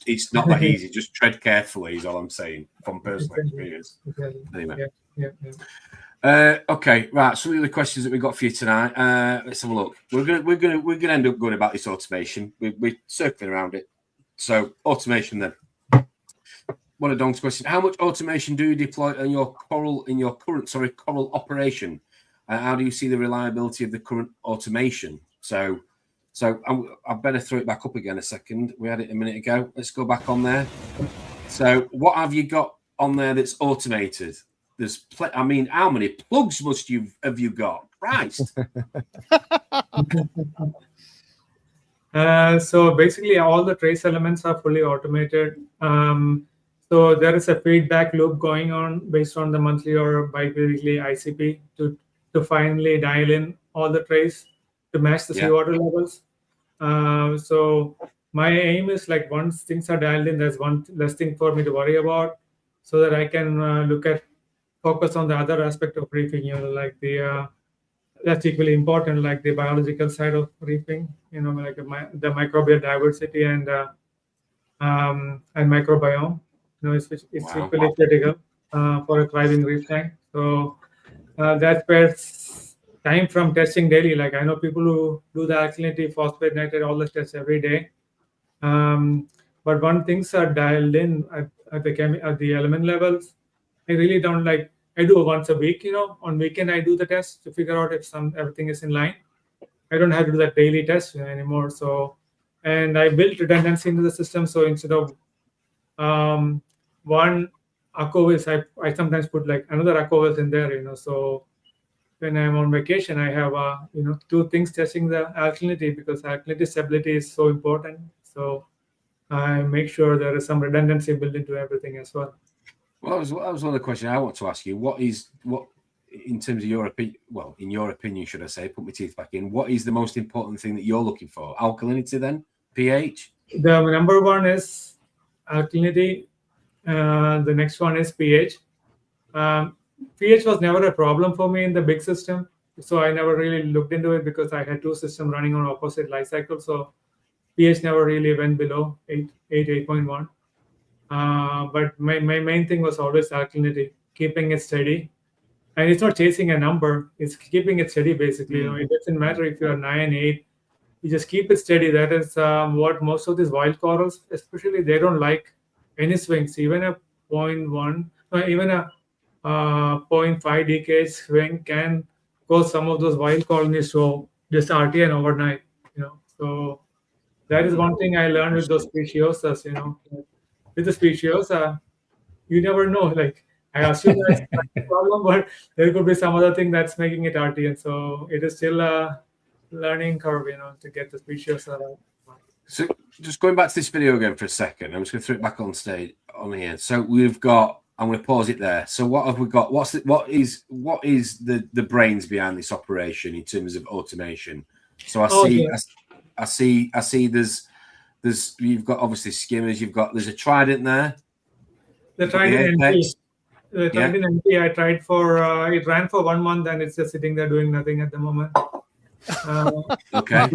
it's not that easy. Just tread carefully is all I'm saying from personal experience. Anyway. Okay, right. Some of the questions that we got for you tonight. Let's have a look. We're gonna end up going about this automation. We're circling around it. So automation then. What a Don's question. How much automation do you deploy in your current coral operation? How do you see the reliability of the current automation? So I better throw it back up again a second. We had it a minute ago. Let's go back on there. So what have you got on there that's automated? How many plugs have you got? Christ. So basically, all the trace elements are fully automated. So there is a feedback loop going on based on the monthly or bi-weekly ICP to finally dial in all the trace to match the seawater levels. So my aim is once things are dialed in, there's one less thing for me to worry about, so that I can focus on the other aspect of reefing, that's equally important, like the biological side of reefing, the microbial diversity and microbiome. It's equally critical for a thriving reef tank. So that spares time from testing daily. I know people who do the alkalinity, phosphate, nitrate, all the tests every day. But when things are dialed in at the element levels, I really don't I do it once a week, on weekend I do the test to figure out if everything is in line. I don't have to do that daily test anymore. So, and I built redundancy into the system. So instead of one aquavis, I sometimes put another aquavis in there, so when I'm on vacation, I have, 2 things testing the alkalinity, because alkalinity stability is so important. So I make sure there is some redundancy built into everything as well. Well, that was one of the questions I want to ask you. What in terms of your opinion, in your opinion, should I say, put my teeth back in, what is the most important thing that you're looking for? Alkalinity then? pH? The number one is alkalinity. The next one is pH. pH was never a problem for me in the big system. So I never really looked into it, because I had 2 systems running on opposite life cycle. So pH never really went below 8.1. But my main thing was always alkalinity, keeping it steady. and it's not chasing a number. It's keeping it steady, basically. You know, it doesn't matter if you're 9, 8. You just keep it steady. That is what most of these wild corals, especially, they don't like any swings. Even a 0.1, even a 0.5 DKH swing can cause some of those wild colonies to just RTN overnight. You know, so that is one thing I learned with those speciosas. You know, with the speciosa, you never know. Like, I assume that's not a problem, but there could be some other thing that's making it RTN. So it is still a learning curve, you know, to get the speciosa right. So just going back to this video again for a second, I'm just going to throw it back on stage on here. So we've got, I'm going to pause it there. So what have we got? What is the brains behind this operation in terms of automation? So I see there's you've got obviously skimmers, there's a trident there. The trident NP. The trident NP I tried for it ran for 1 month and it's just sitting there doing nothing at the moment. Okay.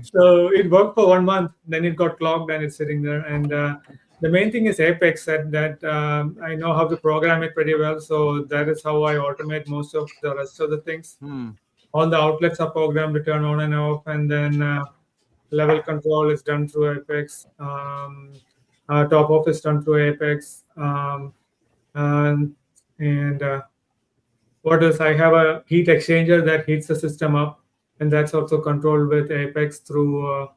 So it worked for 1 month, then it got clogged and it's sitting there. And the main thing is Apex that I know how to program it pretty well. So that is how I automate most of the rest of the things. All the outlets are programmed to turn on and off, and then level control is done through Apex. Top off is done through Apex. And what else? I have a heat exchanger that heats the system up, and that's also controlled with Apex through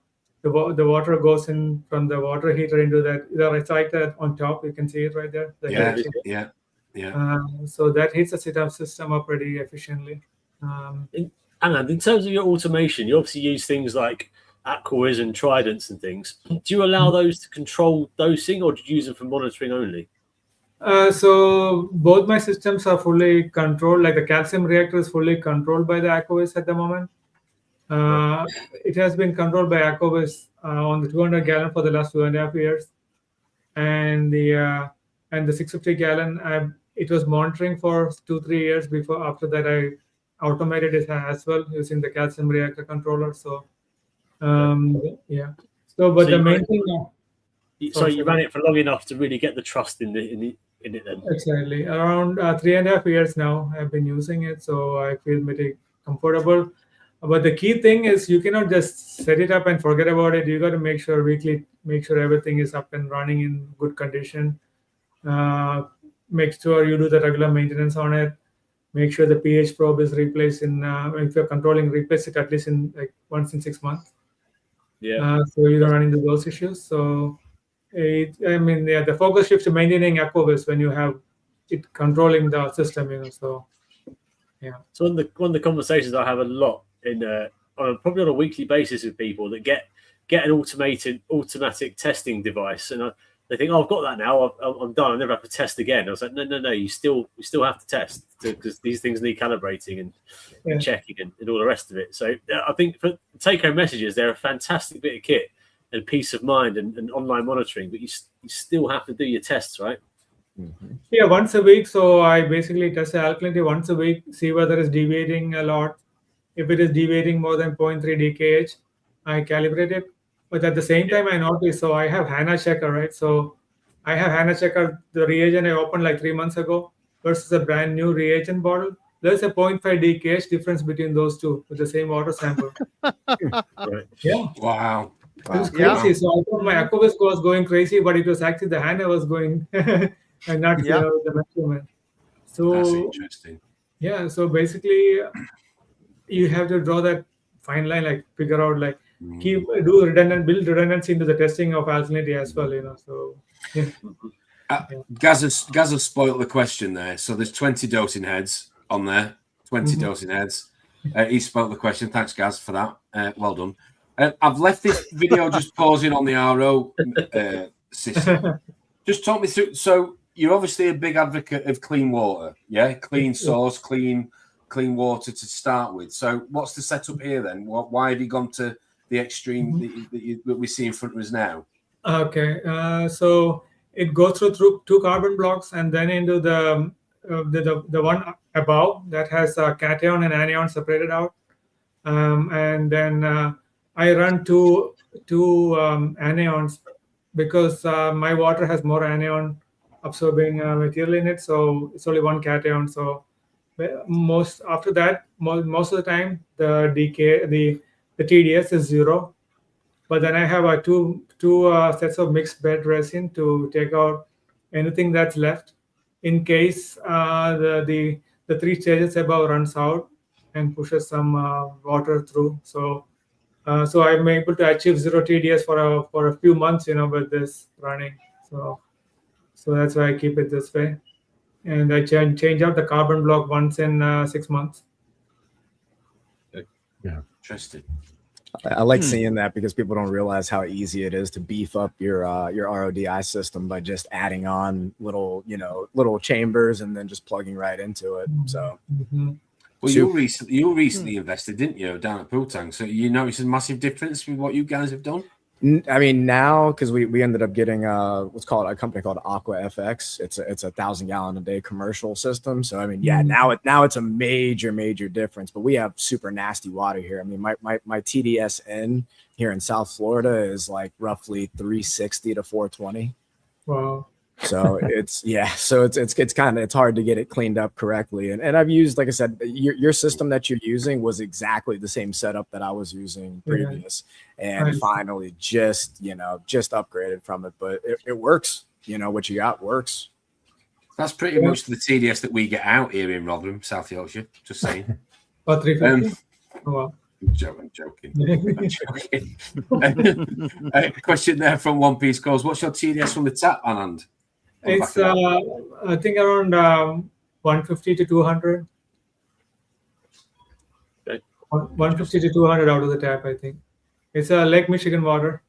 the water goes in from the water heater into that. It's like that on top. You can see it right there. Yeah. So that heats the system up pretty efficiently. Anand, in terms of your automation, you obviously use things like aquas and tridents and things. Do you allow those to control dosing, or do you use them for monitoring only? So both my systems are fully controlled. Like the calcium reactor is fully controlled by the Aquavis at the moment. It has been controlled by Aquavis on the 200 gallon for the last 2.5 years, and the 650 gallon it was monitoring for 2-3 years before. After that, I automated it as well using the calcium reactor controller. So yeah. So, but the main thing. So you ran it for long enough to really get the trust in it then. Exactly. Around 3.5 years now I've been using it, so I feel pretty comfortable. But the key thing is you cannot just set it up and forget about it. You got to make sure everything is up and running in good condition. Make sure you do the regular maintenance on it. Make sure the pH probe is replaced if you're controlling, replace it at least in like once in 6 months. Yeah. So you don't run into those issues. So the focus shifts to maintaining Aquavis when you have it controlling the system, you know. So yeah. So one of the conversations I have a lot probably on a weekly basis with people that get an automatic testing device, and they think, I've got that now, I'm done, I never have to test again. I was like, no, you still have to test, because these things need calibrating and checking and all the rest of it. So I think for take-home messages, they're a fantastic bit of kit and peace of mind and online monitoring, but you still have to do your tests, right? Yeah, once a week. So I basically test the alkalinity once a week, see whether it's deviating a lot. If it is deviating more than 0.3 DKH, I calibrate it. But at the same time, I notice, so I have HANA checker, right? So I have HANA checker, the reagent I opened like 3 months ago versus a brand new reagent bottle. There's a 0.5 DKH difference between those two with the same water sample. Right. Yeah. Wow. It was crazy. So I thought my Aquavis was going crazy, but it was actually the HANA was going and not the measurement. So that's interesting. Yeah. So basically, you have to draw that fine line, like figure out, like build redundancy into the testing of alkalinity as well, you know. So Gaz has spoiled the question there. So there's 20 dosing heads on there. 20 dosing heads. He spoiled the question. Thanks, Gaz, for that. Well done. I've left this video just pausing on the RO system. Just talk me through. So you're obviously a big advocate of clean water, yeah? Clean source, clean water to start with. So what's the setup here then? Why have you gone to the extreme that we see in front of us now? Okay, so it goes through 2 carbon blocks and then into the one above that has a cation and anion separated out, and then I run two anions because my water has more anion absorbing material in it. So it's only one cation. So most of the time the decay, the TDS is 0. But then I have two sets of mixed bed resin to take out anything that's left in case the 3 stages above runs out and pushes some water through. So I'm able to achieve 0 TDS for a few months, with this running. So that's why I keep it this way, and I change out the carbon block once in 6 months. Yeah, interesting. I like seeing that because people don't realize how easy it is to beef up your RODI system by just adding on little chambers and then just plugging right into it. So, well, you recently invested, didn't you, down at Putang? So you noticed a massive difference with what you guys have done. I mean, now because we ended up getting what's called a company called Aqua FX. It's a 1,000 gallon a day commercial system. So I mean, yeah, now it's a major difference. But we have super nasty water here. I mean, my TDSN here in South Florida is like roughly 360 to 420. Wow. So it's hard to get it cleaned up correctly. And I've used, like I said, your system that you're using was exactly the same setup that I was using previous, and finally just upgraded from it. But it works. What you got works. That's pretty much the TDS that we get out here in Rotherham, South Yorkshire. Just saying. What, 350? Wow. I'm joking. Question there from One Piece Calls. What's your TDS from the tap, Anand? It's I think around 150 to 200. Okay. 150 to 200 out of the tap, I think. It's Lake Michigan water.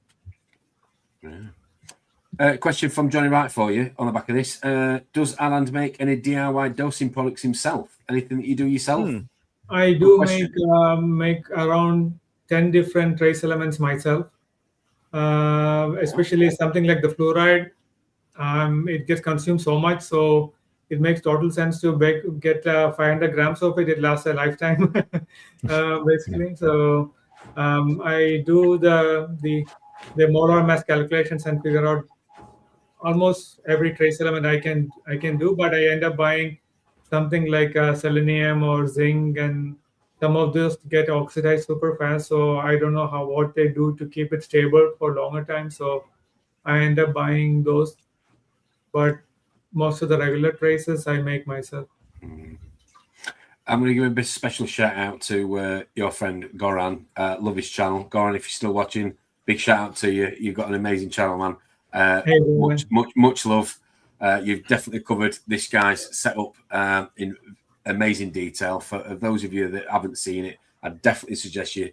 Yeah. Question from Johnny Wright for you on the back of this. Does Anand make any DIY dosing products himself? Anything that you do yourself? I do make around 10 different trace elements myself, especially something like the fluoride. It gets consumed so much, so it makes total sense to get 500 grams of it. It lasts a lifetime, basically. So I do the molar mass calculations and figure out almost every trace element I can do, but I end up buying something like selenium or zinc, and some of those get oxidized super fast. So I don't know what they do to keep it stable for longer time. So I end up buying those. But most of the regular traces I make myself. I'm going to give a bit special shout out to your friend Goran. Love his channel. Goran, if you're still watching, big shout out to you. You've got an amazing channel, man. Much love. You've definitely covered this guy's setup in amazing detail. For those of you that haven't seen it, I definitely suggest you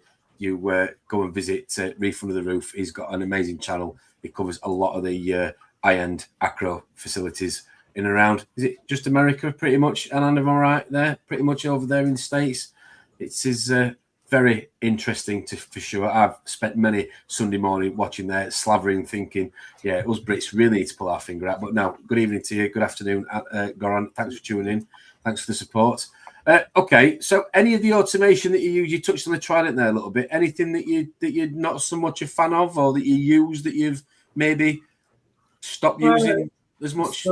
go and visit Reef Under the Roof. He's got an amazing channel. He covers a lot of the high-end acro facilities in and around. Is it just America, pretty much? And am I right there? Pretty much over there in the States. It's very interesting for sure. I've spent many Sunday morning watching there, slavering, thinking, yeah, us Brits really need to pull our finger out. But no, good evening to you. Good afternoon, Goran. Thanks for tuning in. Thanks for the support. Okay, so any of the automation that you use, you touched on the Trident there a little bit. Anything that you're not so much a fan of, or that you use that you've maybe stop using as much?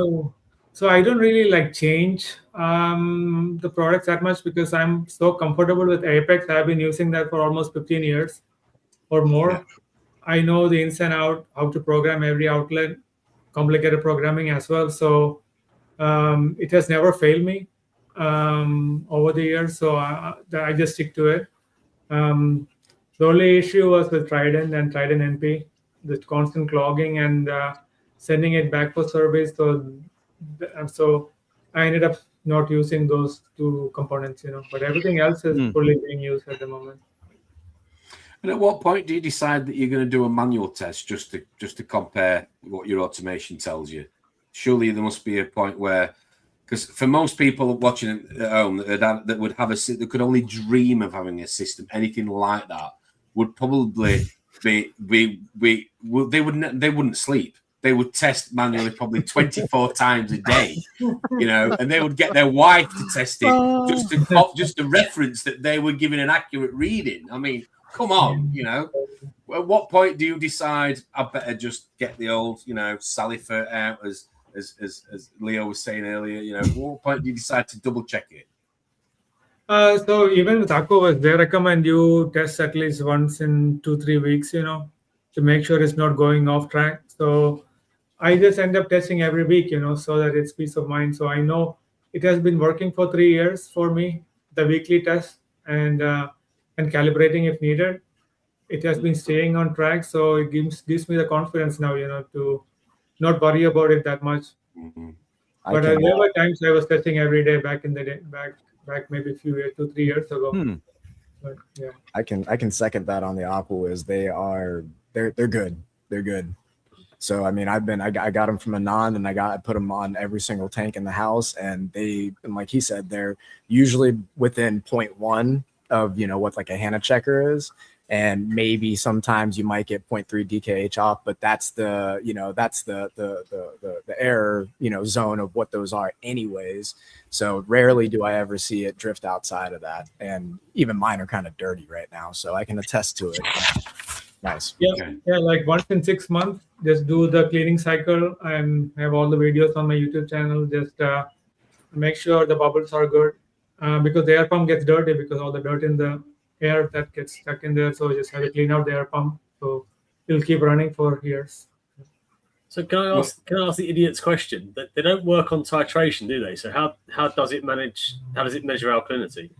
So I don't really change the products that much because I'm so comfortable with Apex. I've been using that for almost 15 years or more. Yeah. I know the ins and out, how to program every outlet, complicated programming as well. So it has never failed me over the years. So I just stick to it. The only issue was with Trident and Trident NP, the constant clogging and sending it back for service. So I ended up not using those two components, but everything else is fully being used at the moment. And at what point do you decide that you're going to do a manual test just to compare what your automation tells you? Surely there must be a point where, because for most people watching at home that would have that could only dream of having a system, anything like that would probably they wouldn't sleep. They would test manually probably 24 times a day, and they would get their wife to test it just to reference that they were giving an accurate reading. I mean, come on, At what point do you decide I better just get the old, Sally Furt out as as Leo was saying earlier, you know, at what point do you decide to double check it? So even with Aquavus, they recommend you test at least once in 2-3 weeks, you know, to make sure it's not going off track. So I just end up testing every week, you know, so that it's peace of mind. So I know it has been working for 3 years for me, the weekly test and calibrating if needed. It has been staying on track, so it gives me the confidence now, you know, to not worry about it that much. Mm-hmm. But there were times I was testing every day back in the day, back maybe a few years, 2-3 years ago. But, yeah, I can second that on the Aquawiz. They're good. They're good. So I mean, I got them from Anand, and I put them on every single tank in the house, and like he said, they're usually within 0.1 of, you know, what like a Hannah checker is. And maybe sometimes you might get 0.3 DKH off, but that's the error, you know, zone of what those are anyways. So rarely do I ever see it drift outside of that. And even mine are kind of dirty right now, so I can attest to it. Nice. Yeah, okay. Yeah, like once in 6 months, just do the cleaning cycle and have all the videos on my YouTube channel. Just make sure the bubbles are good, because the air pump gets dirty because all the dirt in the air that gets stuck in there. So just have to clean out the air pump, so it'll keep running for years. So can I ask the idiot's question? That they don't work on titration, do they? So how does it measure alkalinity?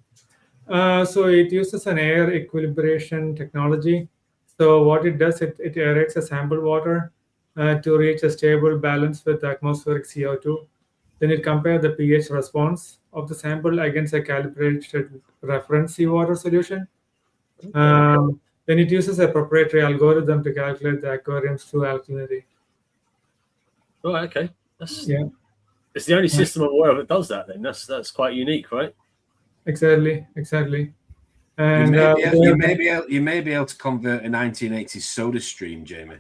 So it uses an air equilibration technology. So what it does, it aerates the sample water to reach a stable balance with atmospheric CO2. Then it compares the pH response of the sample against a calibrated reference seawater solution. Then it uses a proprietary algorithm to calculate the aquarium's true alkalinity. Oh, okay. It's the only system I'm aware of that does that. Then that's quite unique, right? Exactly. And you may be able to convert a 1980s Soda Stream, Jamie.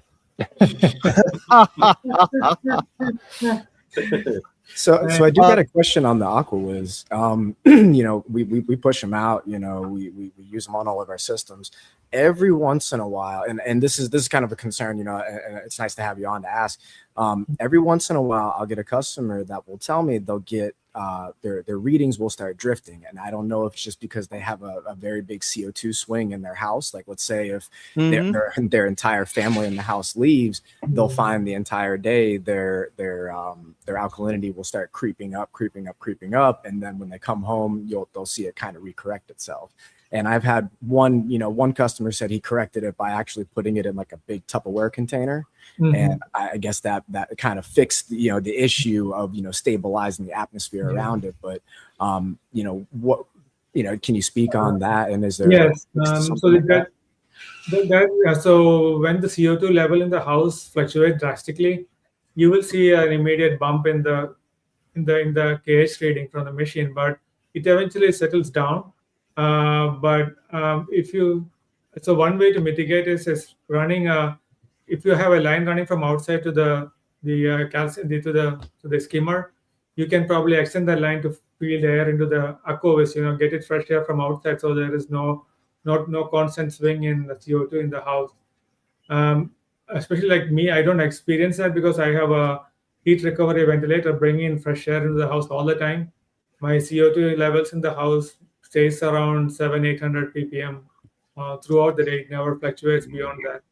So I do got a question on the Aquawiz. You know, we push them out. You know, we use them on all of our systems. Every once in a while, and this is kind of a concern. You know, and it's nice to have you on to ask. Every once in a while, I'll get a customer that will tell me they'll get their readings will start drifting, and I don't know if it's just because they have a very big CO2 swing in their house. Like, let's say if their entire family in the house leaves, they'll find the entire day their alkalinity will start creeping up, and then when they come home, they'll see it kind of recorrect itself. And I've had one customer said he corrected it by actually putting it in like a big Tupperware container. And I guess that kind of fixed, the issue of, stabilizing the atmosphere around it. But, can you speak on that? And is there? Yes. So when the CO2 level in the house fluctuates drastically, you will see an immediate bump in the KH reading from the machine, but it eventually settles down. But so one way to mitigate is running if you have a line running from outside to the calcium to the skimmer, you can probably extend that line to feed air into the Aquawiz, get it fresh air from outside, so there is no constant swing in the CO2 in the house. Especially like me, I don't experience that because I have a heat recovery ventilator bringing in fresh air into the house all the time. My CO2 levels in the house stays around 700-800 ppm throughout the day. It never fluctuates beyond that.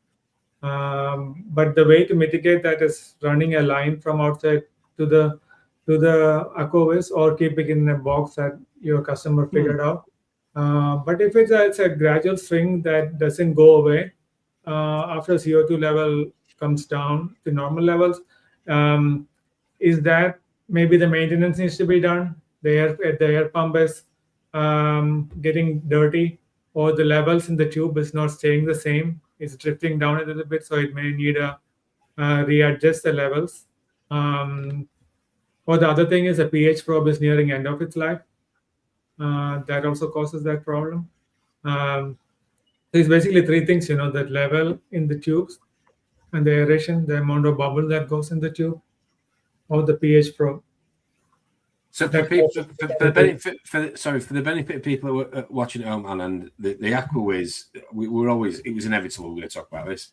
But the way to mitigate that is running a line from outside to the Aquawiz, or keeping it in a box that your customer figured out. But if it's a gradual swing that doesn't go away after CO2 level comes down to normal levels, is that maybe the maintenance needs to be done? The air pump is getting dirty, or the levels in the tube is not staying the same. It's drifting down a little bit, so it may need a readjust the levels. Or the other thing is a pH probe is nearing end of its life. That also causes that problem. There's basically three things, that level in the tubes, and the aeration, the amount of bubble that goes in the tube, or the pH probe. So for the benefit of people who are watching at home, Anand, the Aquawiz, it was inevitable we're going to talk about this.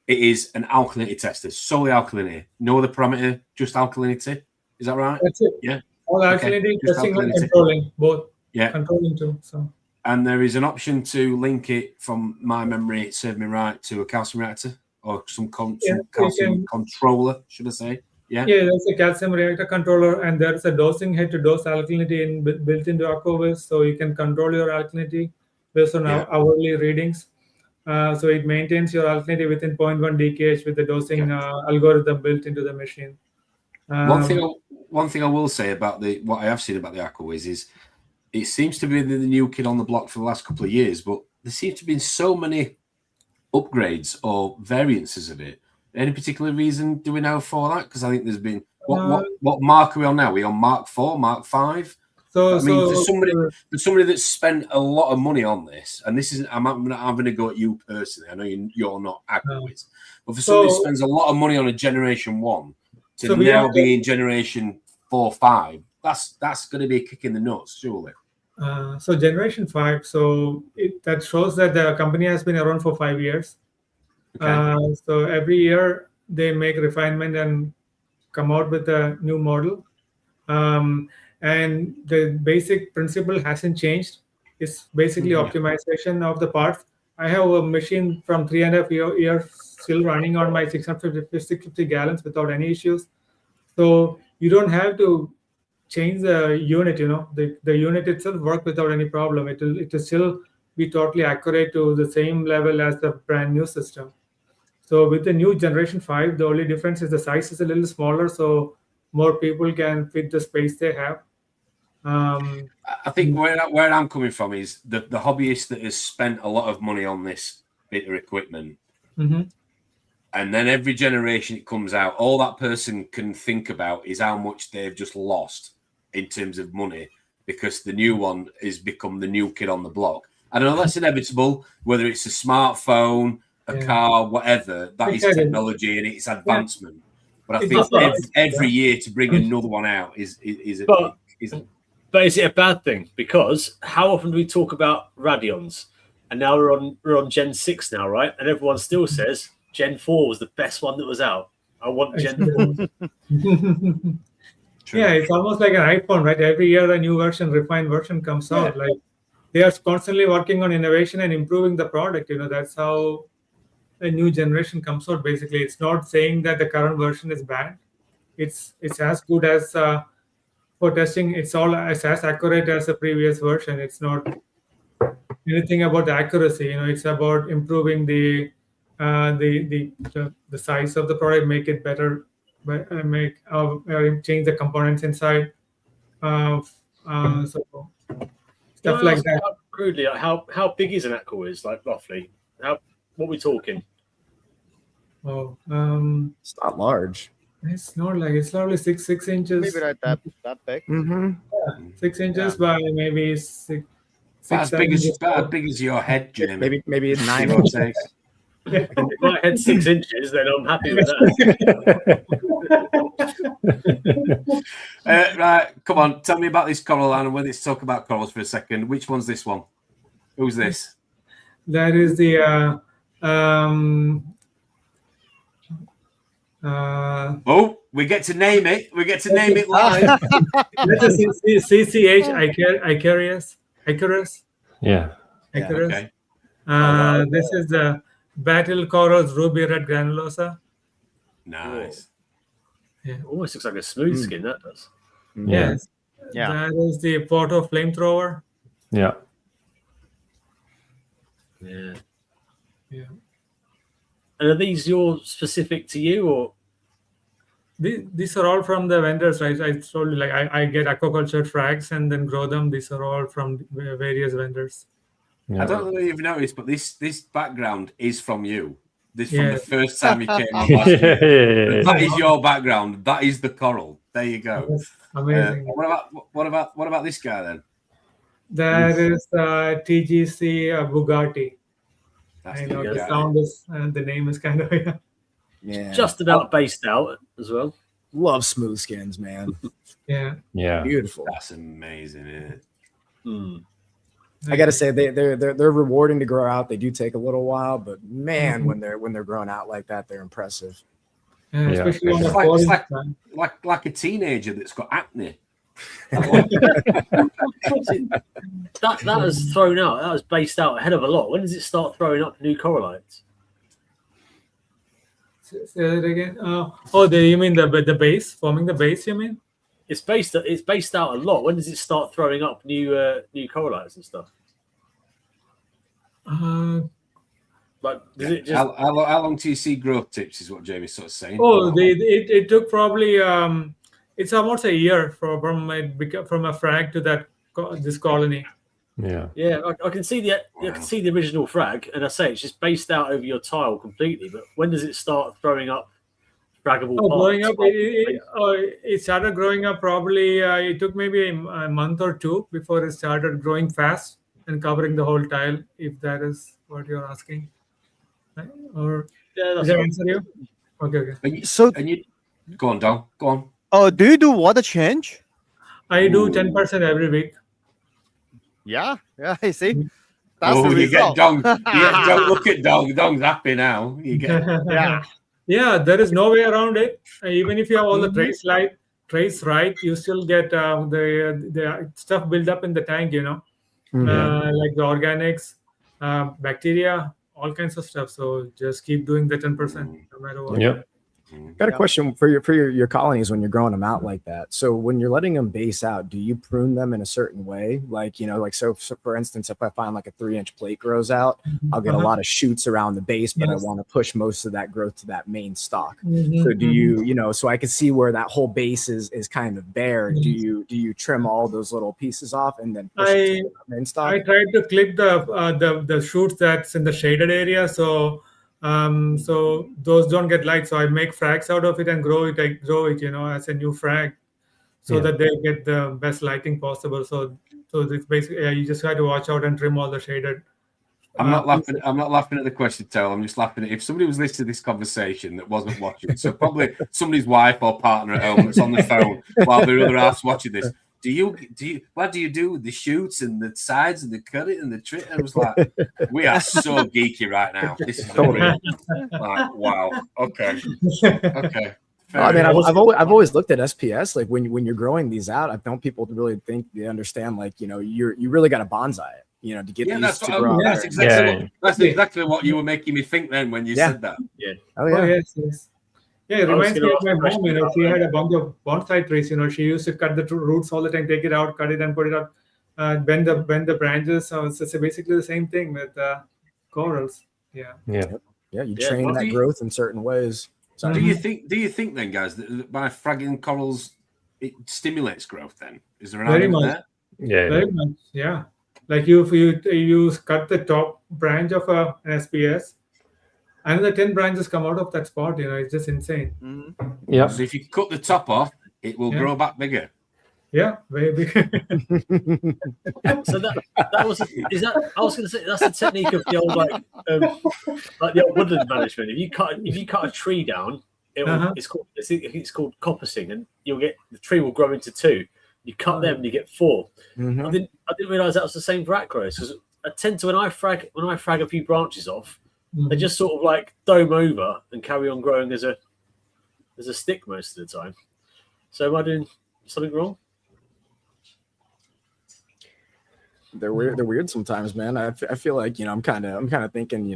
it is an alkalinity tester, solely alkalinity, no other parameter, just alkalinity. Is that right? That's it. Yeah. All alkalinity, Just testing and alkalinity. controlling, both. Yeah. Controlling too. So. And there is an option to link it, from my memory, it served me right, to a calcium reactor or some calcium controller, should I say? Yeah. Yeah, there's a calcium reactor controller, and there's a dosing head to dose alkalinity built into AquaViz, so you can control your alkalinity based on hourly readings. So it maintains your alkalinity within 0.1 DKH with the dosing algorithm built into the machine. One thing I will say about what I have seen about the AquaViz is it seems to be the new kid on the block for the last couple of years, but there seems to be so many upgrades or variances of it. Any particular reason do we know for that? Because I think there's been what mark are we on now? Are we on Mark 4, Mark 5? So, I mean, for somebody that's spent a lot of money on this, and this isn't, I'm not having to go at you personally. I know you're not AquaViz, but for somebody who spends a lot of money on a Generation 1 to now be in Generation 4, 5, that's going to be a kick in the nuts, surely. So Generation 5, so that shows that the company has been around for 5 years. Okay. So every year they make refinement and come out with a new model. And the basic principle hasn't changed. It's basically optimization of the parts. I have a machine from 3.5 years still running on my 650 gallons without any issues. So you don't have to change the unit, the unit itself work without any problem. It will still be totally accurate to the same level as the brand new system. So with the new Generation 5, the only difference is the size is a little smaller, so more people can fit the space they have. I think where I'm coming from is the hobbyist that has spent a lot of money on this bit of equipment, and then every generation it comes out, all that person can think about is how much they've just lost in terms of money because the new one has become the new kid on the block. I don't know, that's inevitable, whether it's a smartphone, a car, whatever, that is technology and it's advancement. But I think every year to bring another one out is But is it a bad thing? Because how often do we talk about Radeons? And now we're on Gen 6 now, right? And everyone still says Gen 4 was the best one that was out. I want Gen 4. Yeah, it's almost like an iPhone, right? Every year a new version, refined version comes out. Like they are constantly working on innovation and improving the product. That's how a new generation comes out. Basically, it's not saying that the current version is bad. It's as good as for testing. It's all as accurate as the previous version. It's not anything about the accuracy. It's about improving the size of the product, make it better, change the components inside. So stuff like that. Crudely, how big is an AquaViz, like roughly? What are we talking? Oh, it's not large. It's not like it's only 6 inches. Maybe right that big. Mm-hmm. Yeah, 6 inches by maybe 6. As big as your head, Jim. Maybe 9 or 6. If my head's 6 inches, then I'm happy with that. Right, come on, tell me about this coral, Anand. Let's talk about corals for a second. Which one's this one? Who's this? That is the we get to name it. We get to name it live. That's a CCH Icarus. Yeah. Icarus. Okay. This is the Battle Corals Ruby Red Granulosa. Nice. Yeah. Almost looks like a smooth skin, that does. Yes. Yeah. That is the Porto Flamethrower. Yeah. Yeah. Yeah. And are these specific to you, or these are all from the vendors, right? I told you, like I get aquaculture frags and then grow them. These are all from various vendors. I don't know if you've noticed, but this background is from you. This from the first time you came on last year. That is your background. That is the coral. There you go. That's amazing. What about this guy then? That is TGC Bugatti. That's I know the sound is the name is kind of just about based out as well. Love smooth skins, man. Yeah. Beautiful. That's amazing, isn't it? I got to say they're rewarding to grow out. They do take a little while, but man, when they're growing out like that, they're impressive. Yeah, especially on it's like a teenager that's got acne. that was thrown out. That was based out ahead of a lot. When does it start throwing up new corallites? Say that again. You mean the base, forming the base? You mean? It's based out a lot. When does it start throwing up new corallites and stuff? Like, does it just? How long do you see growth tips? Is what Jamie's sort of saying. It took probably it's almost a year from a frag to this colony. Yeah, I can see the original frag, and I say it's just based out over your tile completely. But when does it start throwing up fraggable parts? Growing up, it started growing up probably. It took maybe a month or two before it started growing fast and covering the whole tile. If that is what you're asking, right? Or does that answer you? Okay. Go on, Don. Go on. Oh, do you do water change? I do 10% every week. Yeah, I see. That's the you result. get Dong. Look at Dong. Dong's happy now. You get Yeah. There is no way around it. Even if you have all the trace right, you still get the stuff built up in the tank. Like the organics, bacteria, all kinds of stuff. So just keep doing the 10% no matter what. Yep. Got a question for your colonies when you're growing them out like that. So when you're letting them base out, do you prune them in a certain way? Like, so for instance, if I find like a 3-inch plate grows out, I'll get a lot of shoots around the base, but I want to push most of that growth to that main stalk. So do you, so I can see where that whole base is kind of bare. Do you trim all those little pieces off and then push it to the main stalk? I tried to clip the shoots that's in the shaded area. So those don't get light. So I make frags out of it and grow it, as a new frag, so that they get the best lighting possible. So it's basically you just have to watch out and trim all the shaded. I'm not laughing at the question, Terrell. I'm just laughing at if somebody was listening to this conversation that wasn't watching. So probably somebody's wife or partner at home that's on the phone while their other half's watching this. What do you do with the shoots and the sides and the cut it and the trim? I was like, we are so geeky right now. This is unreal. Like, wow. Okay. I mean, I've always looked at SPS like when you're growing these out. I don't people really think they understand like you really got to bonsai it to get these to grow. That's exactly what you were making me think then when you said that. Yeah. Oh yeah. Yes. Yeah, it reminds me of my mom. She had a bunch of bonsai trees. She used to cut the roots all the time, take it out, cut it, and put it up, bend the branches. So it's basically the same thing with corals. Yeah. You train that growth in certain ways. Do you think then, guys, that by fragging corals it stimulates growth? Then is there an argument there? Very much. Yeah. Like you cut the top branch of an SPS. Another 10 branches come out of that spot. It's just insane. Yeah. So if you cut the top off, it will grow back bigger. Yeah, very big. So I was going to say that's the technique of the old like the old woodland management. If you cut a tree down, it's called coppicing, and the tree will grow into 2. You cut them, and you get 4. I didn't realize that was the same for acros, because I tend to when I frag a few branches off. They just sort of like dome over and carry on growing as a stick most of the time. So am I doing something wrong? They're weird sometimes, man. I feel like I'm kind of thinking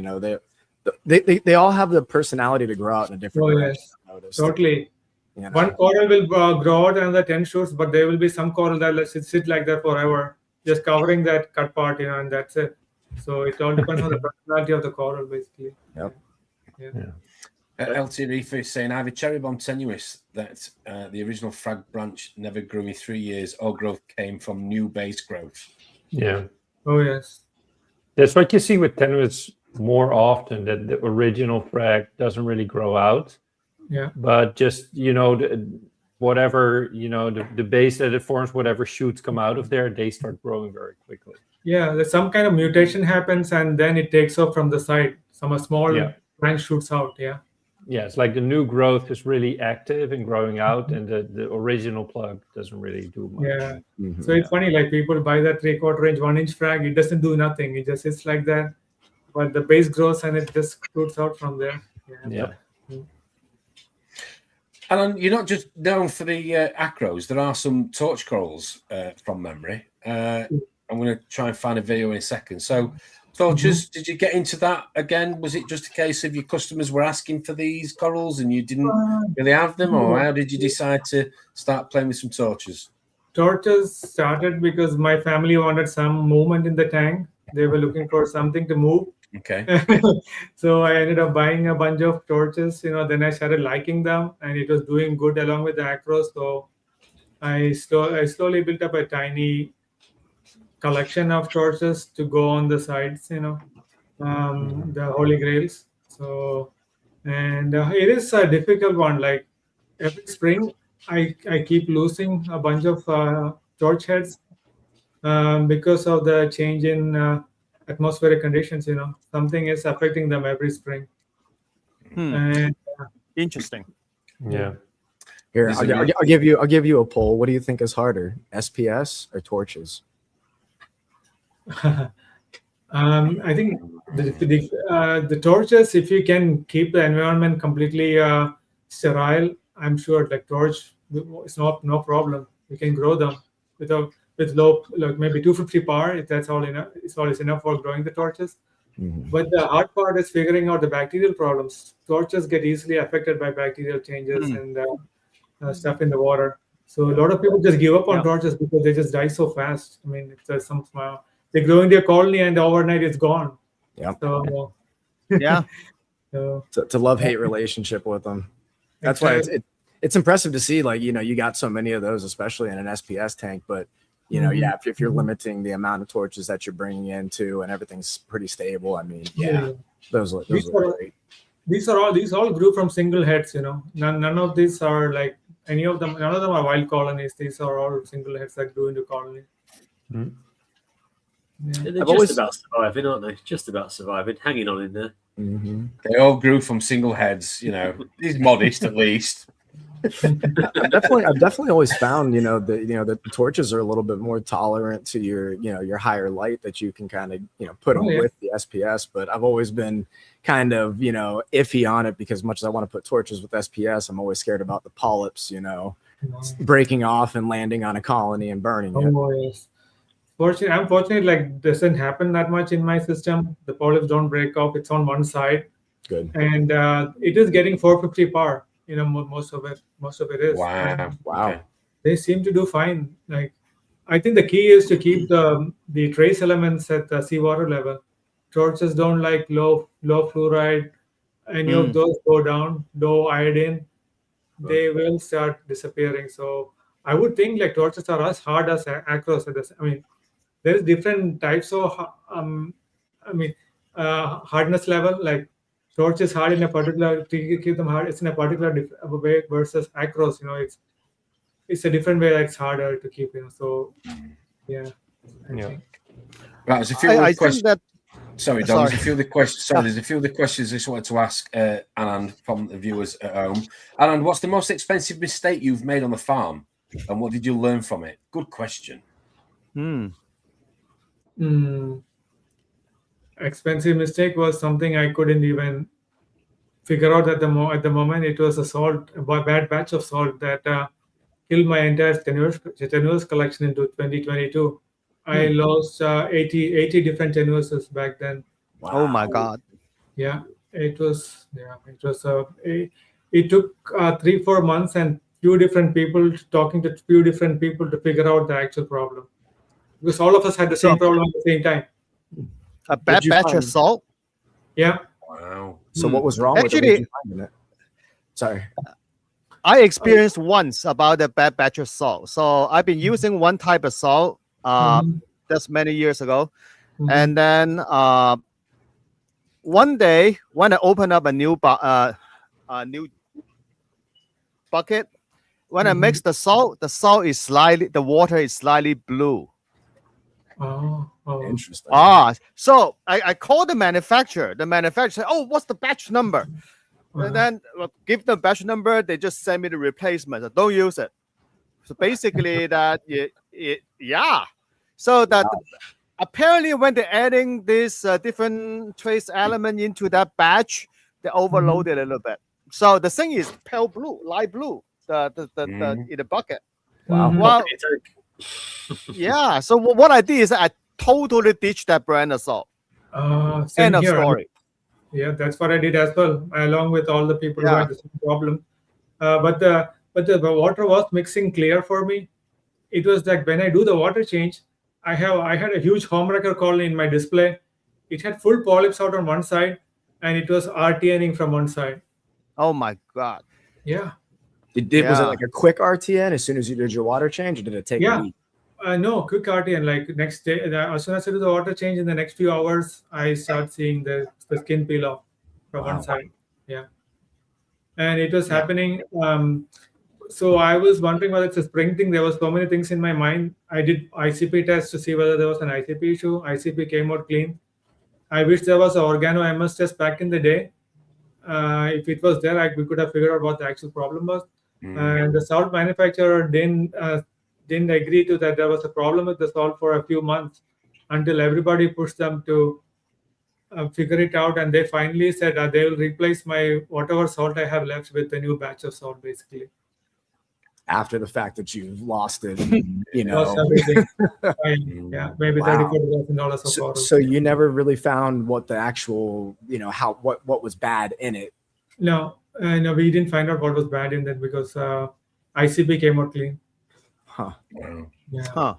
they all have the personality to grow out in a different way. Yes. Totally. One coral will grow out another 10 shoots, but there will be some coral that will sit like that forever, just covering that cut part, and that's it. So it all depends on the personality of the coral, basically. Yep. Yeah. LT Reefer is saying either cherry bomb tenuis that the original frag branch never grew in 3 years, or growth came from new base growth. Yeah. Oh yes. That's what you see with tenuis more often, that the original frag doesn't really grow out. Yeah. But just whatever the base that it forms, whatever shoots come out of there, they start growing very quickly. Yeah, there's some kind of mutation happens, and then it takes off from the side. A small branch shoots out. Yeah. it's like the new growth is really active and growing out, and the original plug doesn't really do much. Yeah. So it's funny, like people buy that 3/4 inch 1-inch frag, it doesn't do nothing. It just sits like that, but the base grows and it just shoots out from there. Yeah. And you're not just known for the acros. There are some torch corals from memory. I'm going to try and find a video in a second. So, torches, did you get into that again? Was it just a case of your customers were asking for these corals and you didn't really have them? Or how did you decide to start playing with some torches? Torches started because my family wanted some movement in the tank. They were looking for something to move. Okay. So I ended up buying a bunch of torches, then I started liking them and it was doing good along with the acros. So I slowly built up a tiny collection of torches to go on the sides, the holy grails. So, and it is a difficult one. Like every spring, I keep losing a bunch of torch heads because of the change in atmospheric conditions. Something is affecting them every spring. And Interesting. Yeah. Here, I'll give you a poll. What do you think is harder, SPS or torches? I think the torches, if you can keep the environment completely sterile, I'm sure like torch it's no problem. You can grow them with low, like maybe 250 power, if that's all enough. It's always enough for growing the torches. But the hard part is figuring out the bacterial problems. Torches get easily affected by bacterial changes and stuff in the water. So a lot of people just give up on torches because they just die so fast. I mean, if there's some they grow in their colony and overnight it's gone. Yeah. So It's a love-hate relationship with them. That's why it's impressive to see, like, you got so many of those, especially in an SPS tank. But if you're limiting the amount of torches that you're bringing in too, and everything's pretty stable, I mean, those are great. These all grew from single heads. None of these are like any of them. None of them are wild colonies. These are all single heads that grew into colony. They're just about surviving, aren't they? Just about surviving, hanging on in there. They all grew from single heads. He's modest at least. I've definitely always found the torches are a little bit more tolerant to your higher light, that you can kind of put them with the SPS. But I've always been kind of iffy on it, because much as I want to put torches with SPS, I'm always scared about the polyps breaking off and landing on a colony and burning it. Yes. I'm fortunate, like doesn't happen that much in my system. The polyps don't break off. It's on one side. Good. And it is getting 450 power. Most of it is. Wow. Wow. They seem to do fine. Like, I think the key is to keep the trace elements at the seawater level. Torches don't like low fluoride. Any of those go down, low iodine, they will start disappearing. So I would think like torches are as hard as acros. I mean, there's different types of hardness level. Like torch is hard in a particular, to keep them hard, it's in a particular way, versus acros, it's a different way that's harder to keep, So Right, there's a few questions. Sorry, Don, there's a few of the questions. Sorry, there's a few of the questions I just wanted to ask Anand from the viewers at home. Anand, what's the most expensive mistake you've made on the farm, and what did you learn from it? Good question. Expensive mistake was something I couldn't even figure out at the moment. It was a bad batch of salt that killed my entire tenuous collection into 2022. I lost 80 different tenuouses back then. Wow. Oh my God. Yeah, it was. It took 3-4 months and talking to few different people to figure out the actual problem, because all of us had the same problem at the same time. A bad batch of salt? Yeah. Wow. So what was wrong with it? Sorry. I experienced once about a bad batch of salt. So I've been using one type of salt that's many years ago. And then one day when I opened up a new bucket, when I mix the salt is the water is slightly blue. Oh. Interesting. So I called the manufacturer. The manufacturer said, "Oh, what's the batch number?" And then give them batch number, they just send me the replacement. So don't use it. So basically that, yeah. So that apparently when they're adding this different trace element into that batch, they overload it a little bit. So the thing is pale blue, light blue, the in the bucket. Wow. Well, yeah. So what I did is I totally ditched that brand of salt. End of story. Yeah, that's what I did as well, along with all the people who had the same problem. But the water was mixing clear for me. It was like when I do the water change, I had a huge homewrecker colony in my display. It had full polyps out on one side, and it was RTNing from one side. Oh my God. Yeah. Was it like a quick RTN as soon as you did your water change, or did it take a week? No, quick RTN. Like next day, as soon as I do the water change, in the next few hours, I start seeing the skin peel off from one side. Yeah. And it was happening. So I was wondering whether it's a spring thing. There was so many things in my mind. I did ICP test to see whether there was an ICP issue. ICP came out clean. I wish there was an organo MS test back in the day. If it was there, we could have figured out what the actual problem was. And the salt manufacturer didn't agree to that. There was a problem with the salt for a few months until everybody pushed them to figure it out. And they finally said they will replace my whatever salt I have left with a new batch of salt, basically. After the fact that you've lost it, you know. Lost everything. Yeah, maybe $30,000 of salt. So you never really found what the actual, you know, what was bad in it. No, we didn't find out what was bad in that because ICP came out clean. Huh. Yeah. Huh.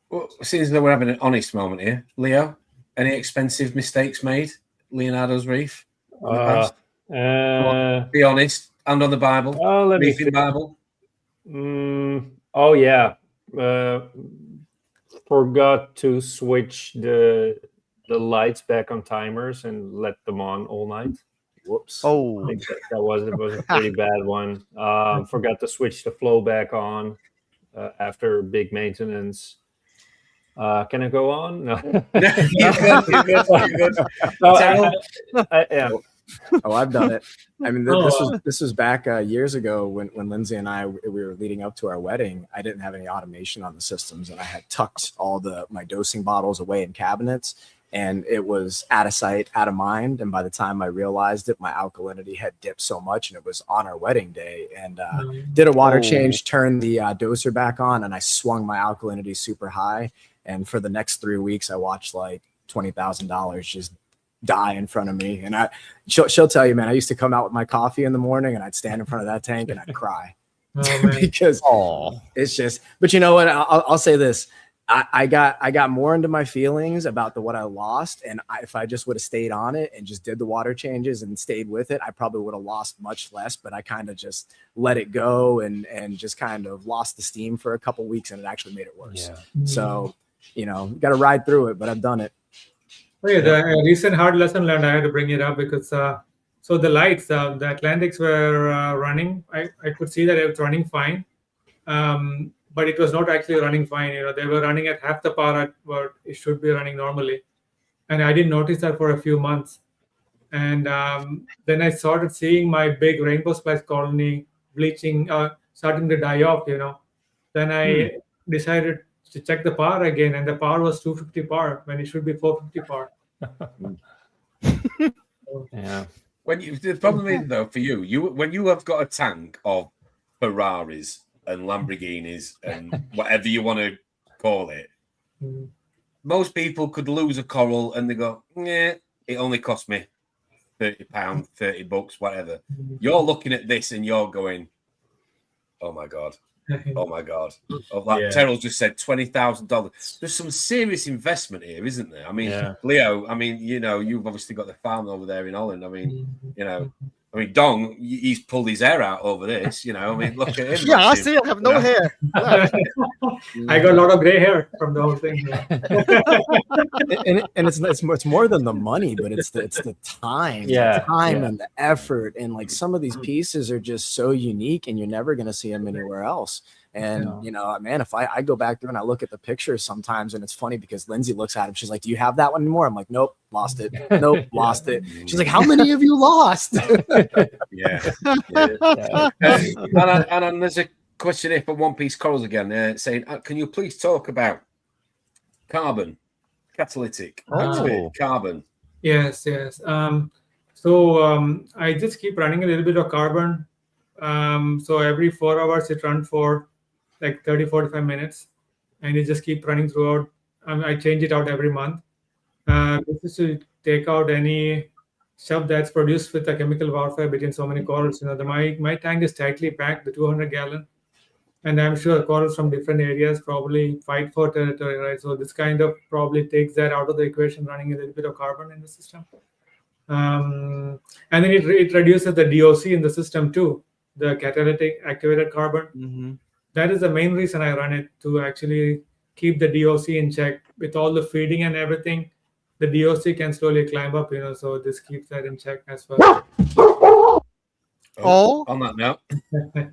Well, since we're having an honest moment here, Leo, any expensive mistakes made? Leonardo's Reef? Be honest. And on the Bible. Oh, let me Reefing Bible. Oh yeah. Forgot to switch the lights back on timers and let them on all night. Whoops. I think that was a pretty bad one. Forgot to switch the flow back on after big maintenance. Can I go on? No. You're good. Yeah. Oh, I've done it. I mean, this was back years ago when Lindsay and I we were leading up to our wedding. I didn't have any automation on the systems, and I had tucked all my dosing bottles away in cabinets, and it was out of sight, out of mind. And by the time I realized it, my alkalinity had dipped so much, and it was on our wedding day. And did a water change, turned the doser back on, and I swung my alkalinity super high. And for the next 3 weeks, I watched like $20,000 just die in front of me. And she'll tell you, man, I used to come out with my coffee in the morning and I'd stand in front of that tank and I'd cry. Because it's just, but you know what, I'll say this. I got more into my feelings about what I lost. And if I just would have stayed on it and just did the water changes and stayed with it, I probably would have lost much less, but I kind of just let it go and just kind of lost the steam for a couple weeks, and it actually made it worse. Yeah. So, you know, got to ride through it, but I've done it. Okay, the recent hard lesson learned, I had to bring it up because so the lights, the Atlantics were running. I could see that it was running fine, but it was not actually running fine. You know, they were running at half the power at what it should be running normally, and I didn't notice that for a few months. And then I started seeing my big rainbow splice colony bleaching, starting to die off. You know, then I decided to check the power again, and the power was 250 power when it should be 450 power. Yeah. The problem is though for you when you have got a tank of Ferraris and Lamborghinis and whatever you want to call it, most people could lose a coral and they go, yeah, it only cost me £30, $30, whatever. You're looking at this and you're going, oh my God. Oh my God. Terrell just said $20,000. There's some serious investment here, isn't there? I mean, Leo, I mean, you know, you've obviously got the farm over there in Holland. I mean, you know, Dong, he's pulled his hair out over this, you know. I mean, look at him. Yeah, I see I have no hair. I got a lot of gray hair from the whole thing. and it's more than the money, but it's the time, and the effort. And like some of these pieces are just so unique and you're never going to see them anywhere else. And you know, man, if I go back through and I look at the pictures sometimes, and it's funny because Lindsay looks at him, she's like, "Do you have that one anymore?" I'm like, "Nope, lost it. Nope, lost it." She's like, "How many have you lost?" And there's a question here for One Piece Corals again, saying, "Can you please talk about carbon, catalytic activated carbon?" Yes. I just keep running a little bit of carbon. So every 4 hours it runs for like 30-45 minutes, and it just keep running throughout. I change it out every month. This is to take out any stuff that's produced with the chemical warfare between so many corals. You know, my tank is tightly packed, the 200-gallon, and I'm sure corals from different areas probably fight for territory, right? So this kind of probably takes that out of the equation, running a little bit of carbon in the system. And then it reduces the DOC in the system too, the catalytic activated carbon. That is the main reason I run it, to actually keep the DOC in check. With all the feeding and everything, the DOC can slowly climb up, you know, so this keeps that in check as well. On that note.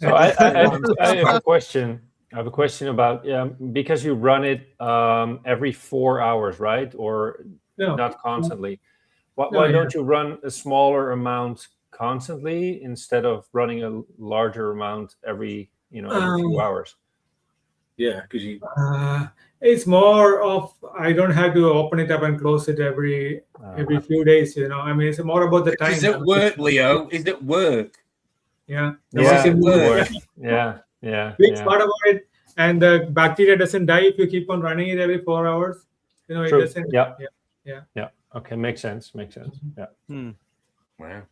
So I have a question. I have a question about, because you run it every 4 hours, right? Or not constantly. Why don't you run a smaller amount constantly instead of running a larger amount every few hours? Yeah, because it's more of, I don't have to open it up and close it every few days, you know. I mean, it's more about the time. Is it work, Leo? Is it work? Yeah. Work. Big part about it. And the bacteria doesn't die if you keep on running it every 4 hours. You know, True. it doesn't. Yeah. Okay, makes sense. Yeah. Wow.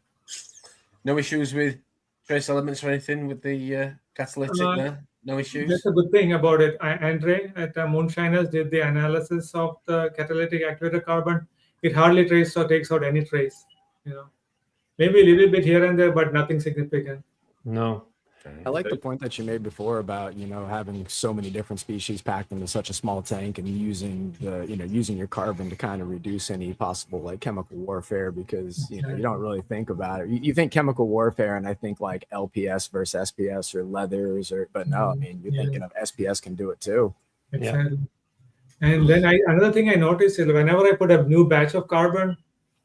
No issues with trace elements or anything with the catalytic there? No issues? That's a good thing about it. Andre at Moonshiners did the analysis of the catalytic activated carbon. It hardly takes out any trace. You know, maybe a little bit here and there, but nothing significant. No. I like the point that you made before about, you know, having so many different species packed into such a small tank and using your carbon to kind of reduce any possible like chemical warfare, because, you know, you don't really think about it. You think chemical warfare and I think like LPS versus SPS or leathers, but no, I mean, you're thinking of SPS can do it too. Exactly. And then another thing I noticed is whenever I put a new batch of carbon,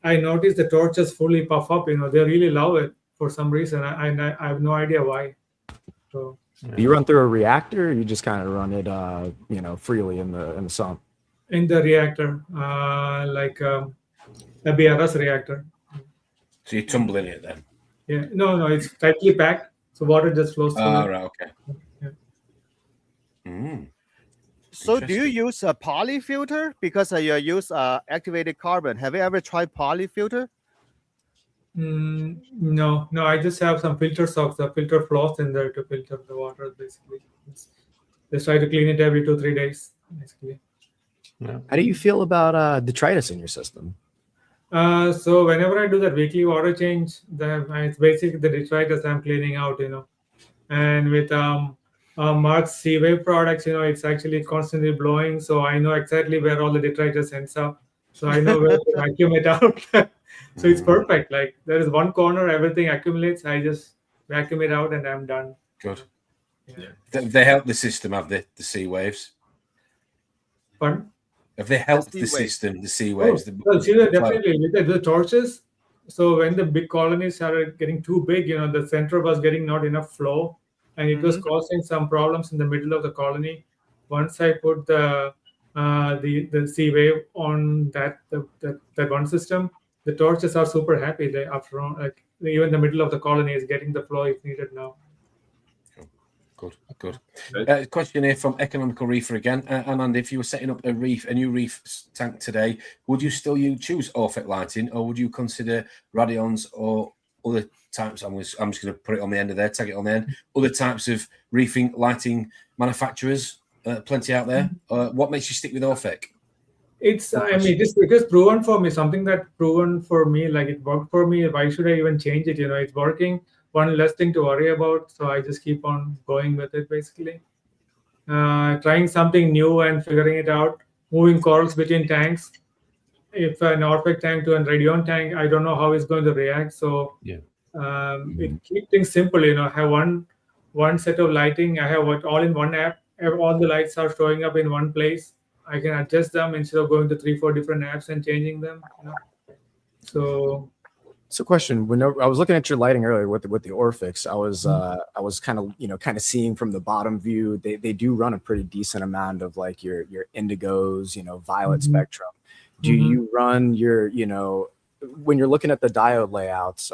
I notice the torches fully puff up. You know, they really love it for some reason. I have no idea why. So, do you run through a reactor, or you just kind of run it, freely in the sump? In the reactor, like a BRS reactor. So you're tumbling it then? Yeah. No, it's tightly packed, so water just flows through. Oh, right, okay. So do you use a poly filter? Because you use activated carbon. Have you ever tried poly filter? No, I just have some filter socks, the filter floss in there to filter the water, basically. Just try to clean it every 2-3 days, basically. How do you feel about detritus in your system? So whenever I do that weekly water change, it's basically the detritus I'm cleaning out, you know. And with Mark's Seawave products, you know, it's actually constantly blowing, so I know exactly where all the detritus ends up. So I know where to vacuum it out. So it's perfect. Like there is one corner, everything accumulates. I just vacuum it out and I'm done. Good. Yeah. They help the system, have the sea waves? Pardon? Have they helped the system, the sea waves? Definitely. With the torches. So when the big colonies started getting too big, you know, the center was getting not enough flow, and it was causing some problems in the middle of the colony. Once I put the sea wave on that one system, the torches are super happy. They after all, like even the middle of the colony is getting the flow it's needed now. Good. Question here from Economical Reefer again. Anand, if you were setting up a new reef tank today, would you still choose Orphic lighting, or would you consider Radions or other types? I'm just going to put it on the end of there, tag it on the end. Other types of reefing lighting manufacturers, plenty out there. What makes you stick with Orphic? It is proven for me, something that proven for me, like it worked for me. Why should I even change it? You know, it's working. One less thing to worry about. So I just keep on going with it, basically. Trying something new and figuring it out. Moving corals between tanks. If an Orphic tank to a Radion tank, I don't know how it's going to react. So it keeps things simple, you know, have one one set of lighting. I have it all in one app. All the lights are showing up in one place. I can adjust them instead of going to 3-4 different apps and changing them. So question: when I was looking at your lighting earlier with the Orphix, I was kind of seeing from the bottom view. They do run a pretty decent amount of like your indigos, violet spectrum. Do you run your when you're looking at the diode layouts,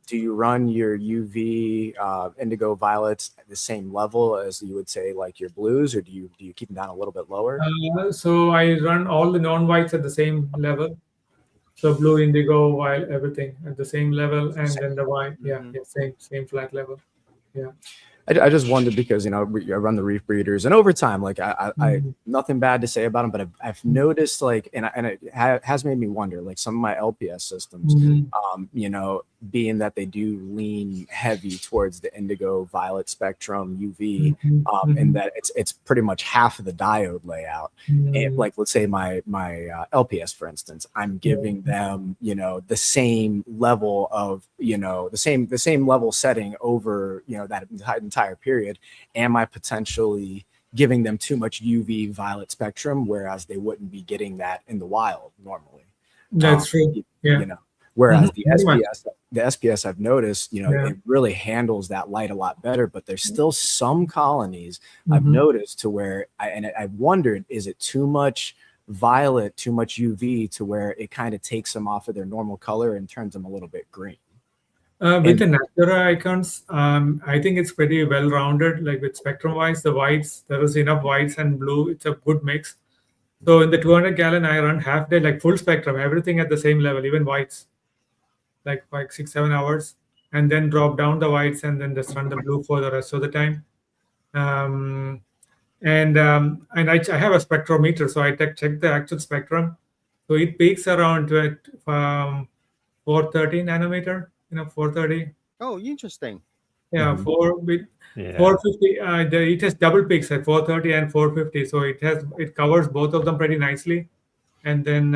do you run your UV indigo violets at the same level as you would say like your blues, or do you keep them down a little bit lower? So I run all the non-whites at the same level. So blue, indigo, white, everything at the same level, and then the white, same flat level. Yeah. I just wondered because I run the reef breeders, and over time, like I nothing bad to say about them, but I've noticed like, and it has made me wonder, like some of my LPS systems, being that they do lean heavy towards the indigo violet spectrum UV, and that it's pretty much half of the diode layout. And like let's say my LPS, for instance, I'm giving them the same level of the same level setting over that entire period. Am I potentially giving them too much UV violet spectrum, whereas they wouldn't be getting that in the wild normally? That's true. Yeah. Whereas the SPS I've noticed, it really handles that light a lot better, but there's still some colonies I've noticed to where I wondered, is it too much violet, too much UV to where it kind of takes them off of their normal color and turns them a little bit green? With the Natura icons, I think it's pretty well-rounded. Like with spectrum-wise, the whites, there is enough whites and blue. It's a good mix. So in the 200-gallon, I run half day, like full spectrum, everything at the same level, even whites, like 6-7 hours, and then drop down the whites and then just run the blue for the rest of the time. And I have a spectrometer, so I check the actual spectrum. So it peaks around 430 nanometer. 430. Oh, interesting. Yeah, 450. It has double peaks at 430 and 450, so it covers both of them pretty nicely. And then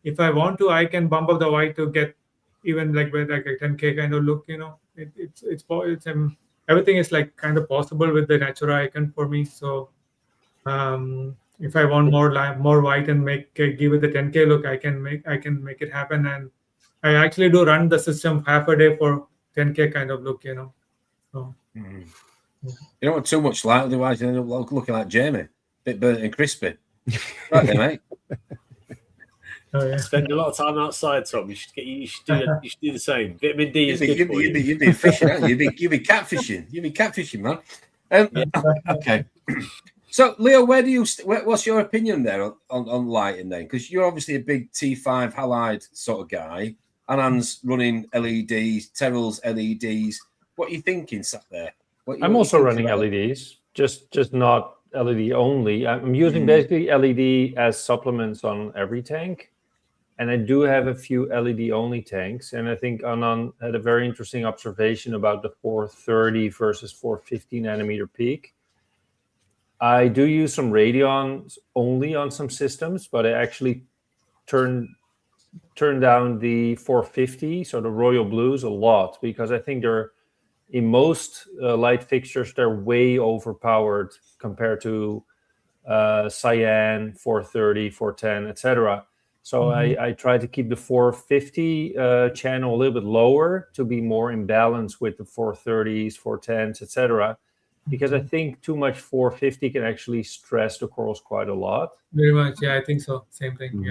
if I want to, I can bump up the white to get even like a 10K kind of look. It's everything is like kind of possible with the Natura icon for me. So if I want more white and give it the 10K look, I can make it happen. And I actually do run the system half a day for 10K kind of look, So, you don't want too much light, otherwise you end up looking like Jamie, bit burnt and crispy. Right there, mate. Oh, yeah. Spend a lot of time outside, Tom. You should do the same. Vitamin D is good for you. You'd be fishing, aren't you? You'd be catfishing. You'd be catfishing, man. Okay. So, Leo, what's your opinion there on lighting then? Because you're obviously a big T5 halide sort of guy. Anand's running LEDs, Terrell's LEDs. What are you thinking, sat there? I'm also running LEDs, just not LED only. I'm using basically LED as supplements on every tank. And I do have a few LED only tanks. And I think Anand had a very interesting observation about the 430 versus 450 nanometer peak. I do use some radions only on some systems, but I actually turn down the 450, so the royal blues, a lot, because I think they're in most light fixtures, they're way overpowered compared to cyan, 430, 410, etc. So I try to keep the 450 channel a little bit lower to be more in balance with the 430s, 410s, etc. Because I think too much 450 can actually stress the corals quite a lot. Very much, yeah, I think so. Same thing.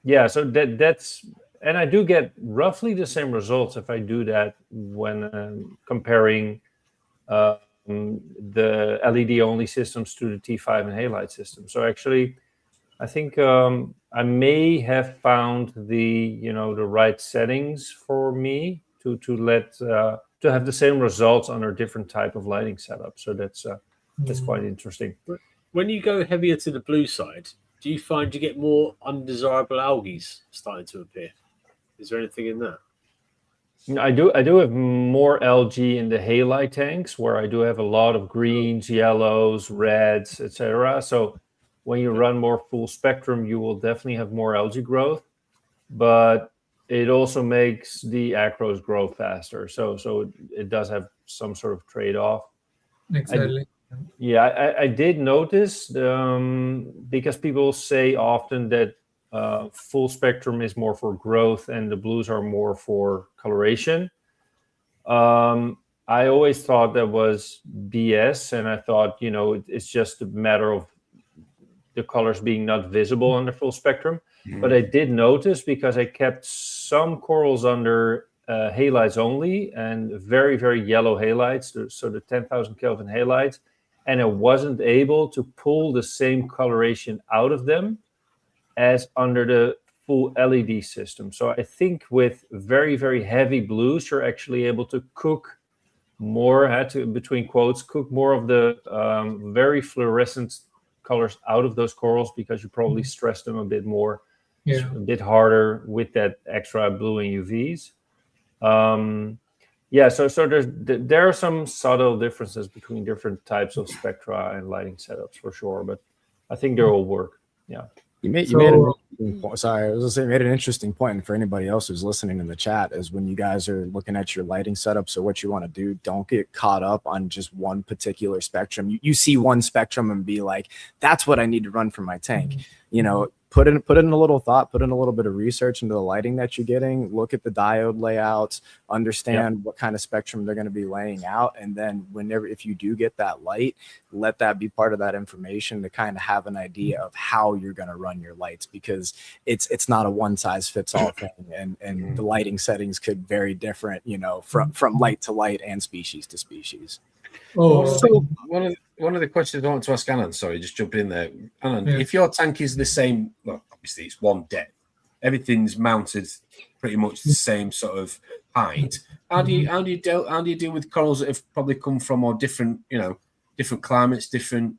Yeah. So that's, and I do get roughly the same results if I do that when comparing the LED only systems to the T5 and halide system. So actually, I think I may have found the right settings for me to have the same results on a different type of lighting setup. So that's quite interesting. When you go heavier to the blue side, do you find you get more undesirable algae starting to appear? Is there anything in that? I do have more algae in the halide tanks, where I do have a lot of greens, yellows, reds, etc. So when you run more full spectrum, you will definitely have more algae growth. But it also makes the acros grow faster. So it does have some sort of trade-off. Exactly. I did notice because people say often that full spectrum is more for growth and the blues are more for coloration. I always thought that was BS, and I thought, it's just a matter of the colors being not visible under full spectrum. But I did notice, because I kept some corals under halides only, and very, very yellow halides, so the 10,000 Kelvin halides, and I wasn't able to pull the same coloration out of them as under the full LED system. So I think with very, very heavy blues, you're actually able to cook more, between quotes, cook more of the very fluorescent colors out of those corals, because you probably stress them a bit more, a bit harder with that extra blue and UVs. So there are some subtle differences between different types of spectra and lighting setups, for sure, but I think they all work. Yeah. You made an interesting point. Sorry, I was gonna say, you made an interesting point. And for anybody else who's listening in the chat, is when you guys are looking at your lighting setup. So what you want to do, don't get caught up on just one particular spectrum. You see one spectrum and be like, that's what I need to run for my tank. Put in a little thought, put in a little bit of research into the lighting that you're getting, look at the diode layouts, understand what kind of spectrum they're going to be laying out. And then if you do get that light, let that be part of that information to kind of have an idea of how you're going to run your lights, because it's not a one size fits all thing. And the lighting settings could vary different, from light to light and species to species. So one of the questions I want to ask Anand, sorry, just jumping in there. Anand, if your tank is the same, well, obviously it's one depth, everything's mounted pretty much the same sort of height. How do you deal with corals that have probably come from or different, different climates, different,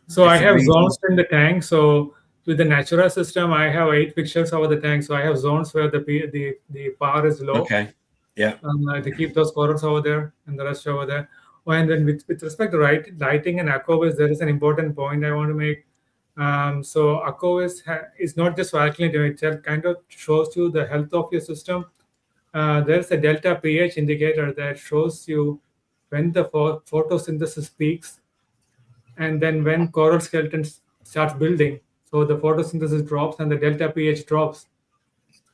So I have zones in the tank. So with the Natura system, I have 8 fixtures over the tank. So I have zones where the power is low. Okay. Yeah. They keep those corals over there and the rest over there. And then with respect to lighting and aqueous, there is an important point I want to make. So aqueous is not just for alkalinity, it kind of shows you the health of your system. There's a delta pH indicator that shows you when the photosynthesis peaks and then when coral skeleton starts building. So the photosynthesis drops and the delta pH drops.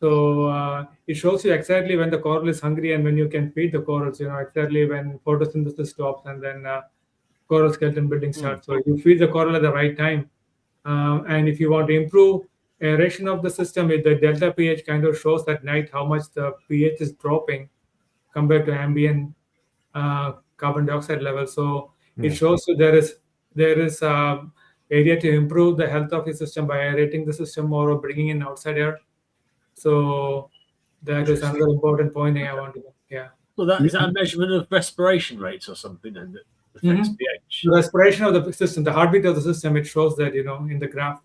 So it shows you exactly when the coral is hungry and when you can feed the corals, exactly when photosynthesis stops and then coral skeleton building starts. So you feed the coral at the right time. And if you want to improve aeration of the system, the delta pH kind of shows at night how much the pH is dropping compared to ambient carbon dioxide level. So it shows you there is area to improve the health of your system by aerating the system more or bringing in outside air. So that is another important point I want to make. Yeah. Well, is that a measurement of respiration rates or something then that affects pH? The respiration of the system, the heartbeat of the system, it shows that in the graph.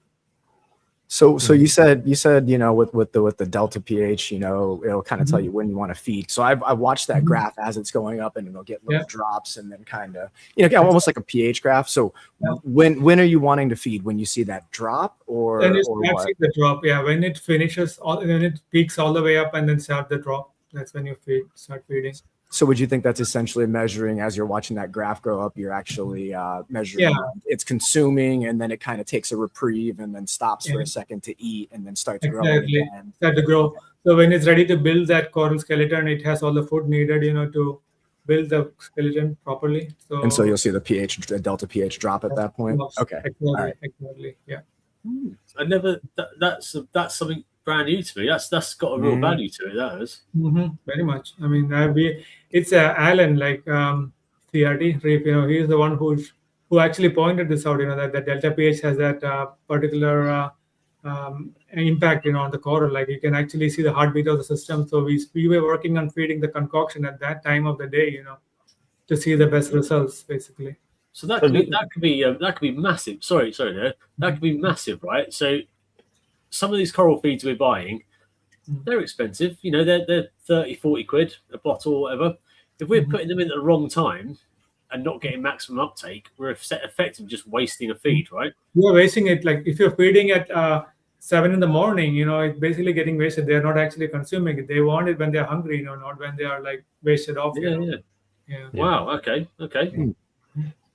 So you said with the delta pH, it'll kind of tell you when you want to feed. So I watched that graph as it's going up, and it'll get little drops and then kind of almost like a pH graph. So when are you wanting to feed? When you see that drop or what? The drop, when it finishes, when it peaks all the way up and then start the drop, that's when you start feeding. So would you think that's essentially measuring, as you're watching that graph grow up, you're actually measuring it's consuming, and then it kind of takes a reprieve and then stops for a second to eat and then starts growing again. Start to grow. So when it's ready to build that coral skeleton, it has all the food needed, to build the skeleton properly. So you'll see the delta pH drop at that point. Okay. Exactly. Yeah. I never. That's something brand new to me. That's got a real value to it. That is very much. I mean, it's Alan, like CRT Reef. He's the one who actually pointed this out. That the delta pH has that particular impact, on the coral. Like you can actually see the heartbeat of the system. So we were working on feeding the concoction at that time of the day, to see the best results, basically. So that could be massive. Sorry, there. That could be massive, right? So some of these coral feeds we're buying, they're expensive. They're 30, 40 quid a bottle or whatever. If we're putting them in at the wrong time and not getting maximum uptake, we're effectively just wasting a feed, right? You're wasting it. Like if you're feeding at 7 in the morning, it's basically getting wasted. They're not actually consuming it. They want it when they're hungry, not when they are like wasted off. Yeah. Wow. Okay. Can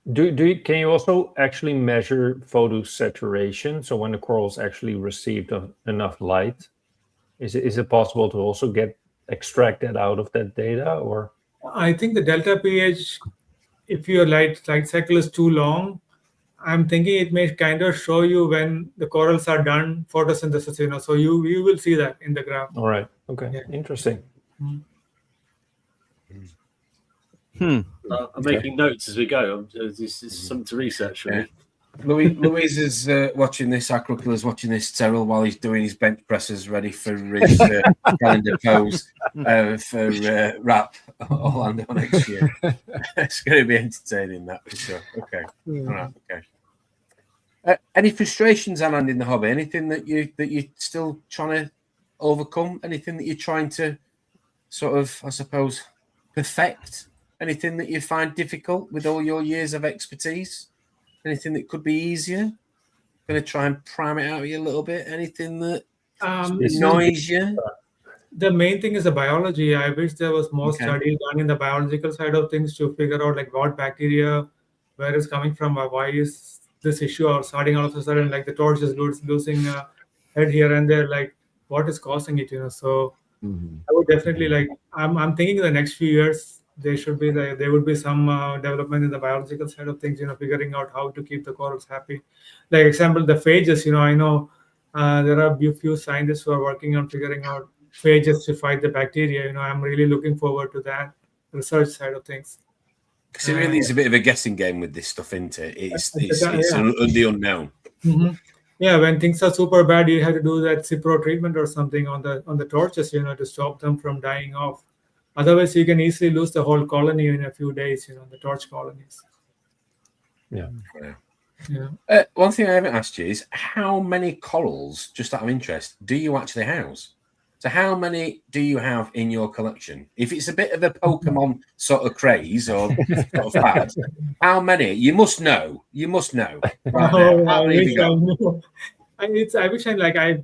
you also actually measure photo saturation? So when the corals actually received enough light, is it possible to also extract that out of that data? Or I think the delta pH, if your light cycle is too long, I'm thinking it may kind of show you when the corals are done photosynthesis. So you will see that in the graph. All right. Okay. Yeah. Interesting. I'm making notes as we go. This is something to research, really. Louise is watching this. Acropola's watching this, Terrell, while he's doing his bench presses, ready for his calendar pose for Rap Orlando next year. It's going to be entertaining, that for sure. Okay, all right, okay. Any frustrations, Anand, in the hobby? Anything that you're still trying to overcome? Anything that you're trying to sort of, I suppose, perfect? Anything that you find difficult with all your years of expertise? Anything that could be easier? Going to try and prime it out of you a little bit. Anything that annoys you? The main thing is the biology. I wish there was more study done in the biological side of things to figure out like what bacteria, where it's coming from, why is this issue or starting all of a sudden, like the torch is losing head here and there, like what is causing it, So I would definitely I'm thinking in the next few years, there would be some development in the biological side of things, figuring out how to keep the corals happy. Like example, the phages, I know there are a few scientists who are working on figuring out phages to fight the bacteria. I'm really looking forward to that research side of things. Because it really is a bit of a guessing game with this stuff, isn't it? It's the unknown. Mm-hmm. Yeah, when things are super bad, you have to do that Cipro treatment or something on the torches, to stop them from dying off. Otherwise, you can easily lose the whole colony in a few days, the torch colonies. Yeah. One thing I haven't asked you is how many corals, just out of interest, do you actually house? So how many do you have in your collection? If it's a bit of a Pokemon sort of craze or sort of fad, how many? You must know. I wish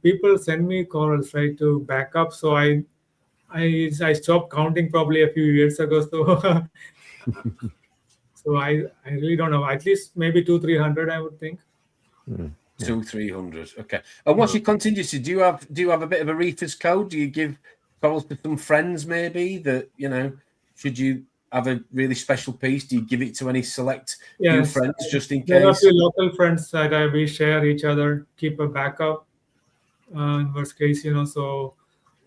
people send me corals, right, to back up. So I stopped counting probably a few years ago. So I really don't know. At least maybe 200-300, I would think. 200-300. Okay. And what's your contingency? Do you have a bit of a reefers code? Do you give corals to some friends maybe that should you have a really special piece? Do you give it to any select few friends just in case? There are a few local friends that we share each other, keep a backup in worst case. So.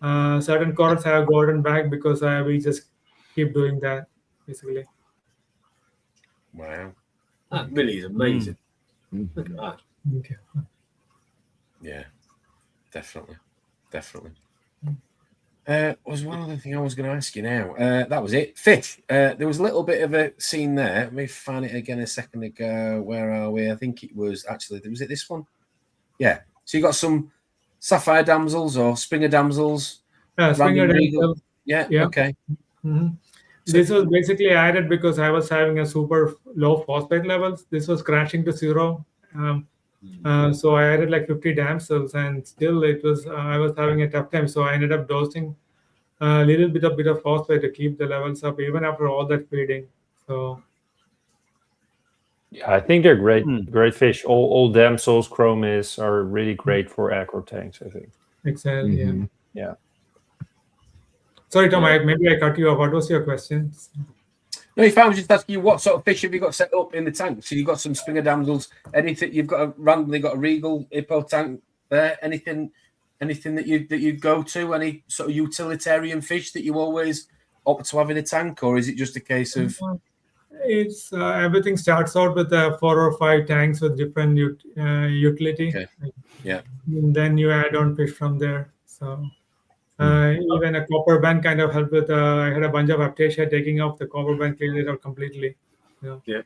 Certain corals have gotten back because we just keep doing that, basically. Wow. That really is amazing. Look at that. Okay. Yeah, definitely. Was one other thing I was going to ask you now. That was it. Fish. There was a little bit of a scene there. Let me find it again a second ago. Where are we? I think it was it this one? Yeah. So you got some sapphire damsels or springer damsels. Springer damsels. Yeah. Okay. Mm-hmm. So this was basically added because I was having a super low phosphate levels. This was crashing to 0. So I added like 50 damsels, and still it was I was having a tough time. So I ended up dosing a little bit of phosphate to keep the levels up even after all that feeding. So. Yeah, I think they're great fish. All damsels, chromis are really great for acro tanks, I think. Exactly. Mm-hmm. Yeah. Sorry, Tom. Maybe I cut you off. What was your question? No, if I was just asking you, what sort of fish have you got set up in the tank? So you've got some springer damsels. Anything you've got randomly got a regal hippo tank there? Anything that you go to? Any sort of utilitarian fish that you always opt to have in a tank, or is it just a case of? It's everything starts out with 4 or 5 tanks with different utility. Okay. Yeah. And then you add on fish from there. So even a copper band kind of helped with. I had a bunch of aptasia taking off the copper band, cleared it out completely. Yeah.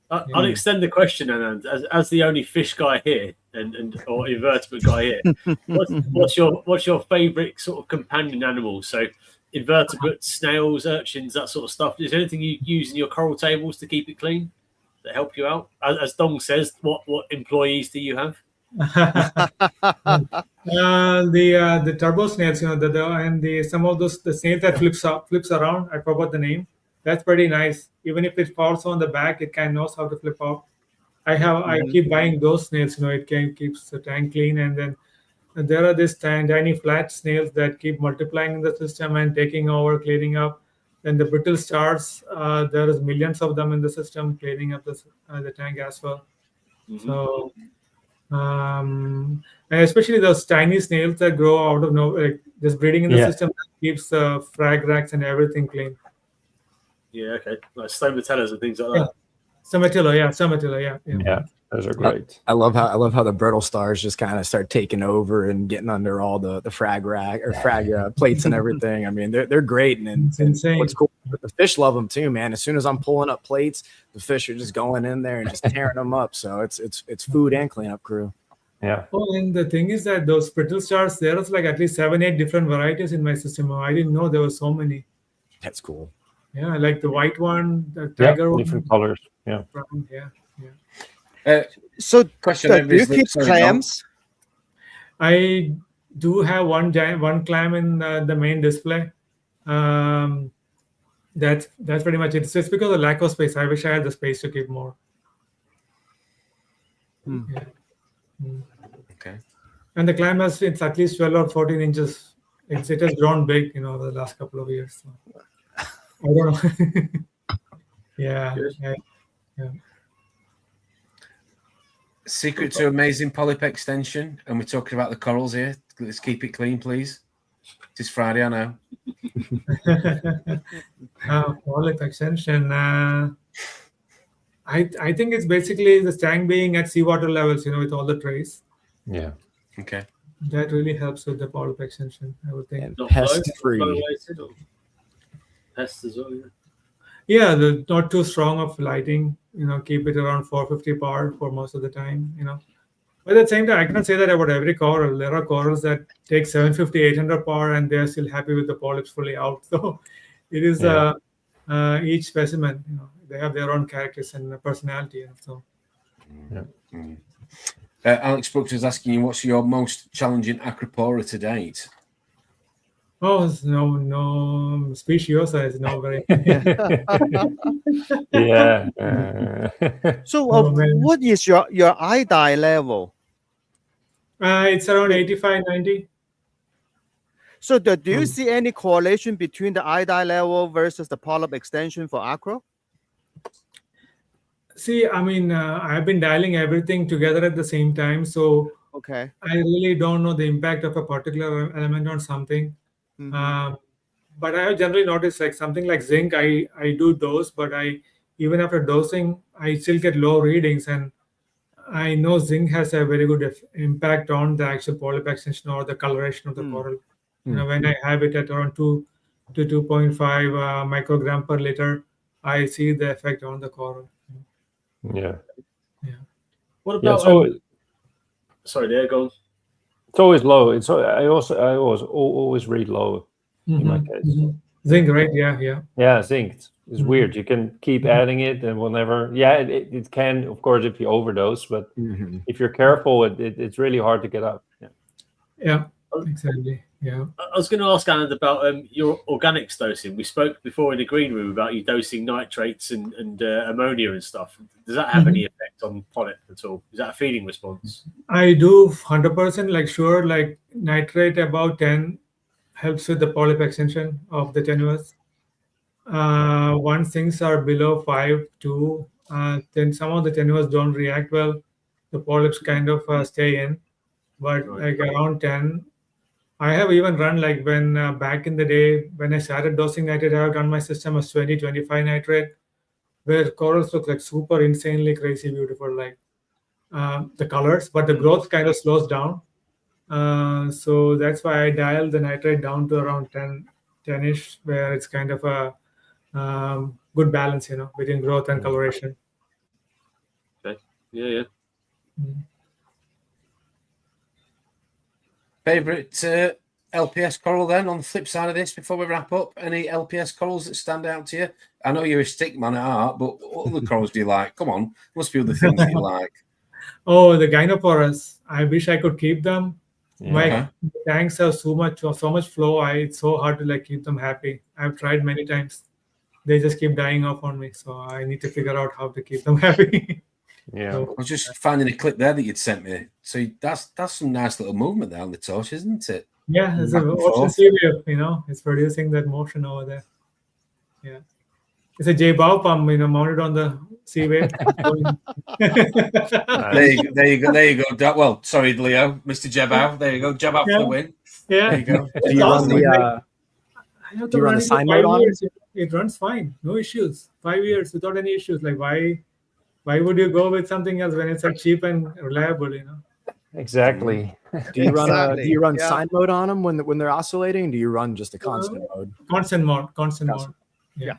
I'll extend the question, Anand, as the only fish guy here or invertebrate guy here. What's your favourite sort of companion animal? So invertebrates, snails, urchins, that sort of stuff. Is there anything you use in your coral tables to keep it clean that help you out? As Dong says, what employees do you have? The turbo snails, some of those the snail that flips around. I forgot the name. That's pretty nice. Even if it falls on the back, it can knows how to flip out. I keep buying those snails. It can keeps the tank clean, and then there are these tiny flat snails that keep multiplying in the system and taking over, cleaning up. Then the brittle stars, there is millions of them in the system, cleaning up the tank as well. So, and especially those tiny snails that grow out of nowhere, like just breeding in the system that keeps frag racks and everything clean. Yeah, okay. Like stomatellas and things like that. Stomatilla, Yeah, those are great. I love how the brittle stars just kind of start taking over and getting under all the frag rack or frag plates and everything. I mean, they're great, and It's insane. what's cool, the fish love them too, man. As soon as I'm pulling up plates, the fish are just going in there and just tearing them up. So it's food and cleanup crew. Yeah. Oh, and the thing is that those brittle stars, there was like at least 7-8 different varieties in my system. I didn't know there were so many. That's cool. Yeah, like the white one, the tiger one. Different colors. Yeah. Brown, yeah. So, Question: do you keep clams? I do have one clam in the main display. That's pretty much it. So it's because of lack of space. I wish I had the space to keep more. Yeah. Okay. And the clam it's at least 12 or 14 inches. It has grown big, the last couple of years. So. I don't know. Yeah. Secret to amazing polyp extension, and we're talking about the corals here. Let's keep it clean, please. It's Friday, I know. Polyp extension. I think it's basically the tank being at seawater levels, with all the trays. Yeah. Okay. That really helps with the polyp extension, I would think. And pest free. Pests as well, yeah. Yeah, not too strong of lighting. Keep it around 450 par for most of the time. But at the same time, I cannot say that about every coral. There are corals that take 750, 800 par, and they're still happy with the polyps fully out. So it is each specimen. They have their own characters and personality. So. Yeah. Alex Brooks is asking you, what's your most challenging acropora to date? Oh, no speciosa is no very. Yeah. So, what is your eye dye level? It's around 85, 90. So, do you see any correlation between the eye dye level versus the polyp extension for acro? See, I mean, I've been dialing everything together at the same time, so okay, I really don't know the impact of a particular element on something. But I have generally noticed like something like zinc, I do dose, but even after dosing, I still get low readings, and I know zinc has a very good impact on the actual polyp extension or the coloration of the coral. When I have it at around 2 to 2.5 microgram per liter, I see the effect on the coral. Yeah. What about? Sorry, there, go on. It's always low. I always read low in my case. Zinc, right? Yeah. Yeah, zinc. It's weird. You can keep adding it, and whenever. Yeah, it can, of course, if you overdose, but if you're careful, it's really hard to get up. Yeah, exactly. Yeah. I was going to ask Anand about your organics dosing. We spoke before in the green room about you dosing nitrates and ammonia and stuff. Does that have any effect on polyp at all? Is that a feeding response? I do 100%. Like nitrate about 10 helps with the polyp extension of the tenuous. Once things are below 5, 2, then some of the tenuous don't react well. The polyps kind of stay in, but like around 10. I have even run like when back in the day when I started dosing nitrate, I have done my system as 20, 25 nitrate, where corals look like super insanely crazy beautiful, like the colors, but the growth kind of slows down. So that's why I dialed the nitrate down to around 10-ish, where it's kind of a good balance, between growth and coloration. Okay. Yeah. Favorite LPS coral then on the flip side of this before we wrap up? Any LPS corals that stand out to you? I know you're a stick man at heart, but what other corals do you like? Come on, must be other things you like. Oh, the gynoporas. I wish I could keep them. My tanks have so much flow. It's so hard to like keep them happy. I've tried many times. They just keep dying off on me. So I need to figure out how to keep them happy. Yeah. So, I was just finding a clip there that you'd sent me. So that's some nice little movement there on the torch, isn't it? Yeah, it's an ocean sea wave, it's producing that motion over there. Yeah. It's a J-bow pump, mounted on the sea wave. There you go. Well, sorry, Leo, Mr. Jebao. There you go. Jebao for the win. Yeah. There you go. Do you run the sine mode on it? It runs fine. No issues. 5 years without any issues. Like why would you go with something else when it's like cheap and reliable, Exactly. Do you run sine mode on them when they're oscillating? Do you run just a constant mode? Constant mode. Yeah.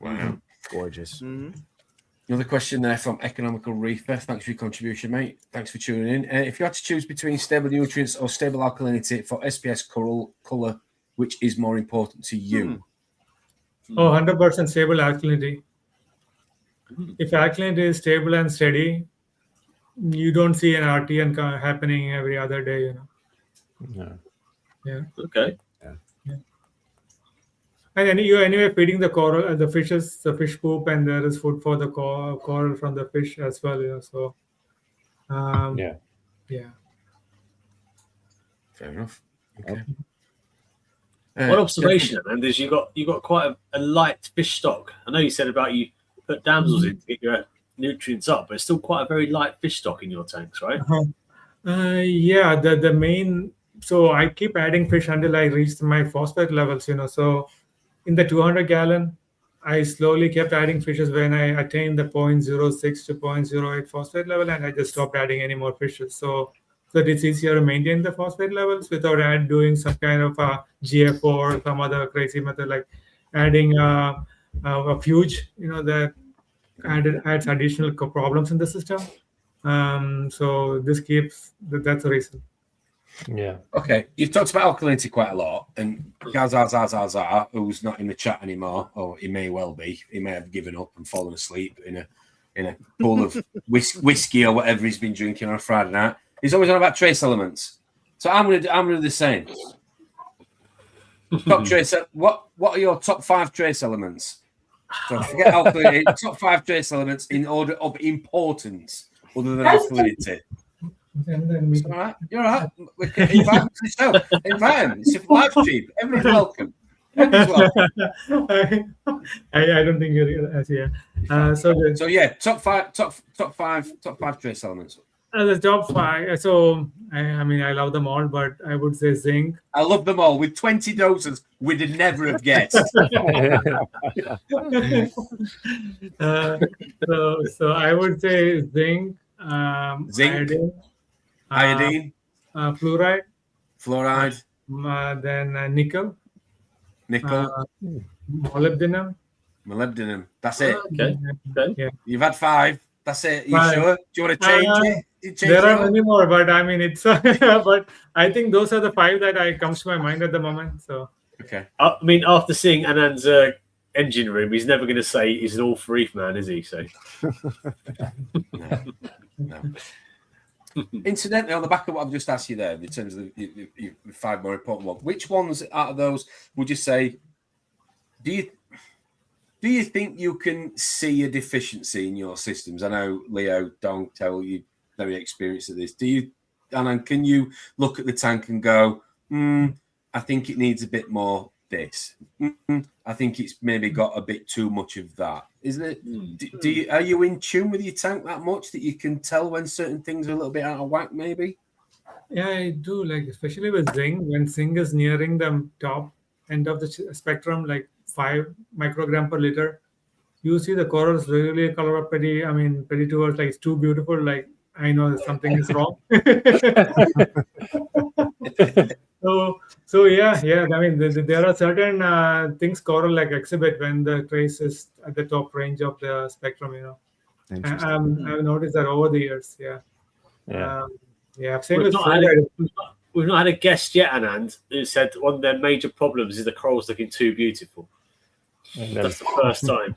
Wow. Gorgeous. Another question there from Economical Reefer. Thanks for your contribution, mate. Thanks for tuning in. If you had to choose between stable nutrients or stable alkalinity for SPS colour, which is more important to you? 100% stable alkalinity. If alkalinity is stable and steady, you don't see an RTN happening every other day, Yeah. Okay. And you're anyway feeding the coral, the fishes, the fish poop, and there is food for the coral from the fish as well. So, yeah. Fair enough. Okay. One observation, and is you got quite a light fish stock. I know you said about you put damsels in to get your nutrients up, but it's still quite a very light fish stock in your tanks, right? Yeah. The main. So I keep adding fish until I reach my phosphate levels. So. In the 200 gallon, I slowly kept adding fishes when I attained the 0.06 to 0.08 phosphate level, and I just stopped adding any more fishes. So that it's easier to maintain the phosphate levels without doing some kind of a GFO or some other crazy method like adding a fuge, that adds additional problems in the system. So this keeps that's the reason. Yeah. Okay. You've talked about alkalinity quite a lot, and Gazazazazar, who's not in the chat anymore, or he may well be, he may have given up and fallen asleep in a pool of whiskey or whatever he's been drinking on a Friday night. He's always on about trace elements. So I'm gonna do the same. Top trace. What are your top 5 trace elements? So forget alkalinity. Top 5 trace elements in order of importance, other than alkalinity. It's all right. You're all right. We can invite him to the show. Invite him. It's a live stream. Everyone's welcome. Everyone's welcome. I don't think you're. Yeah. So yeah, top five trace elements. The top 5. So I love them all, but I would say zinc. I love them all. With 20 doses, we'd never have guessed. So I would say zinc. Iodine, fluoride, then nickel, molybdenum. That's it. Okay. Yeah. You've had 5. That's it. You sure? Do you want to change it? There are many more, but it's. But I think those are the 5 that comes to my mind at the moment. So. Okay. After seeing Anand's engine room, he's never going to say he's an all reef man, is he? So. No. Incidentally, on the back of what I've just asked you there, in terms of the 5 more important ones, which ones out of those would you say? Do you think you can see a deficiency in your systems? I know Leo, Dong, tell you very experienced at this. Anand, can you look at the tank and go, I think it needs a bit more this. I think it's maybe got a bit too much of that. Isn't it? Are you in tune with your tank that much that you can tell when certain things are a little bit out of whack, maybe? Yeah, I do. Like, especially with zinc, when zinc is nearing the top end of the spectrum, like 5 microgram per liter, you see the corals really color up pretty towards like it's too beautiful. Like, I know something is wrong. So yeah. There are certain things coral like exhibit when the trace is at the top range of the spectrum. I've noticed that over the years. Same with we've not had a guest yet, Anand, who said one of their major problems is the corals looking too beautiful. That's the first time.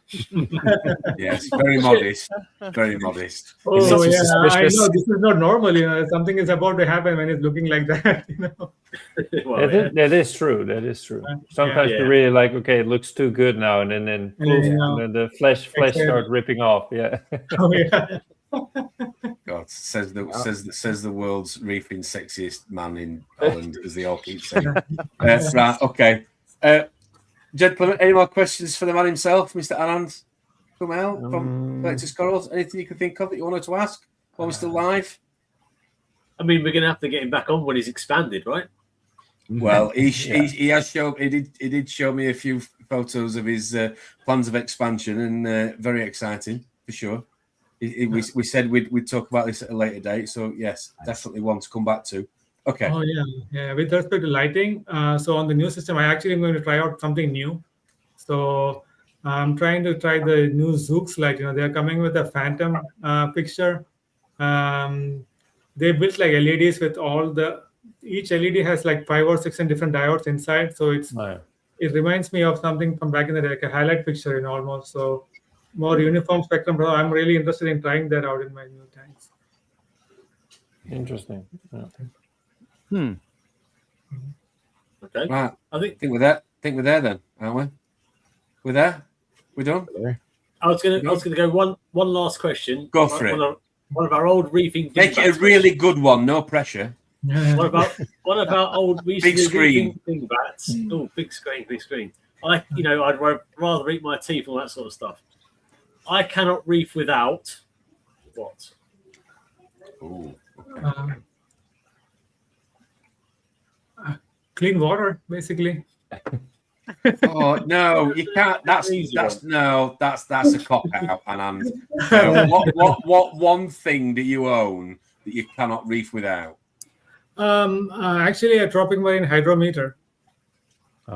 Yes, very modest. Very modest. Oh, yeah, I know this is not normal. Something is about to happen when it's looking like that. Well, that is true. That is true. Sometimes you really like, okay, it looks too good now, and then poof, and then the flesh start ripping off. Yeah. Oh yeah. God, says the world's reefing sexiest man in Holland, as they all keep saying. Right, okay. Gentlemen, any more questions for the man himself, Mr. Anand Kaimal from Collector's Corals? Anything you can think of that you wanted to ask while we're still live? I mean, we're going to have to get him back on when he's expanded, right? Well, he has shown. He did show me a few photos of his plans of expansion, and very exciting for sure. We said we'd talk about this at a later date, so yes, definitely one to come back to. Okay. Oh yeah. With respect to lighting, so on the new system, I actually am going to try out something new. So I'm trying the new Zoox light. They're coming with a phantom fixture. They built like LEDs with each LED has like 5 or 6 different diodes inside. So it reminds me of something from back in the day, like a highlight fixture almost. So more uniform spectrum. I'm really interested in trying that out in my new tanks. Interesting. Yeah. Okay. Right. I think we're there. We're there then, aren't we? We're there. We're done. I was gonna go one last question. Go for it. One of our old reefing. Make it a really good one. No pressure. One of our old big screen bats. Oh, big screen. I'd rather eat my teeth and all that sort of stuff. I cannot reef without what? Ooh. Clean water, basically. Oh no, you can't. That's a cop out, Anand. What one thing do you own that you cannot reef without? Actually, a tropic marine hydrometer.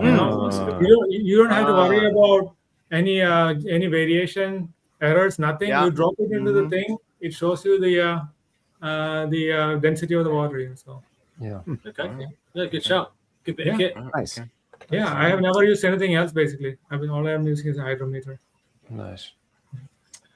You don't have to worry about any variation, errors, nothing. You drop it into the thing. It shows you the density of the water. So okay, good shot. Good bit of kit. Nice. Yeah, I have never used anything else. Basically, all I'm using is a hydrometer. Nice.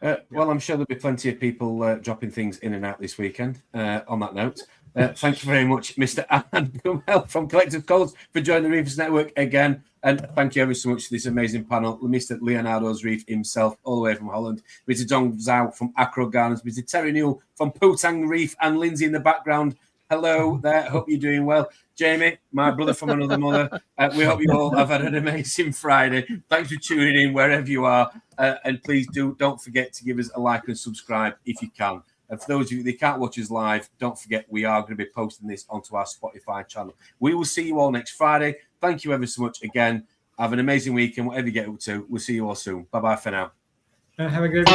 Well, I'm sure there'll be plenty of people dropping things in and out this weekend. On that note, thank you very much, Mr. Anand Kaimal from Collective Corals, for joining the Reefers Network again. And thank you ever so much for this amazing panel. Mr. Leonardo's Reef himself, all the way from Holland. Mr. Dong Zhao from Acro Gardens. Mr. Terry Newell from Putang Reef. And Lindsay in the background. Hello there. Hope you're doing well. Jamie, my brother from another mother. We hope you all have had an amazing Friday. Thanks for tuning in wherever you are. And please don't forget to give us a like and subscribe if you can. And for those of you that can't watch us live, don't forget we are going to be posting this onto our Spotify channel. We will see you all next Friday. Thank you ever so much again. Have an amazing weekend, whatever you get up to. We'll see you all soon. Bye-bye for now. Have a great day.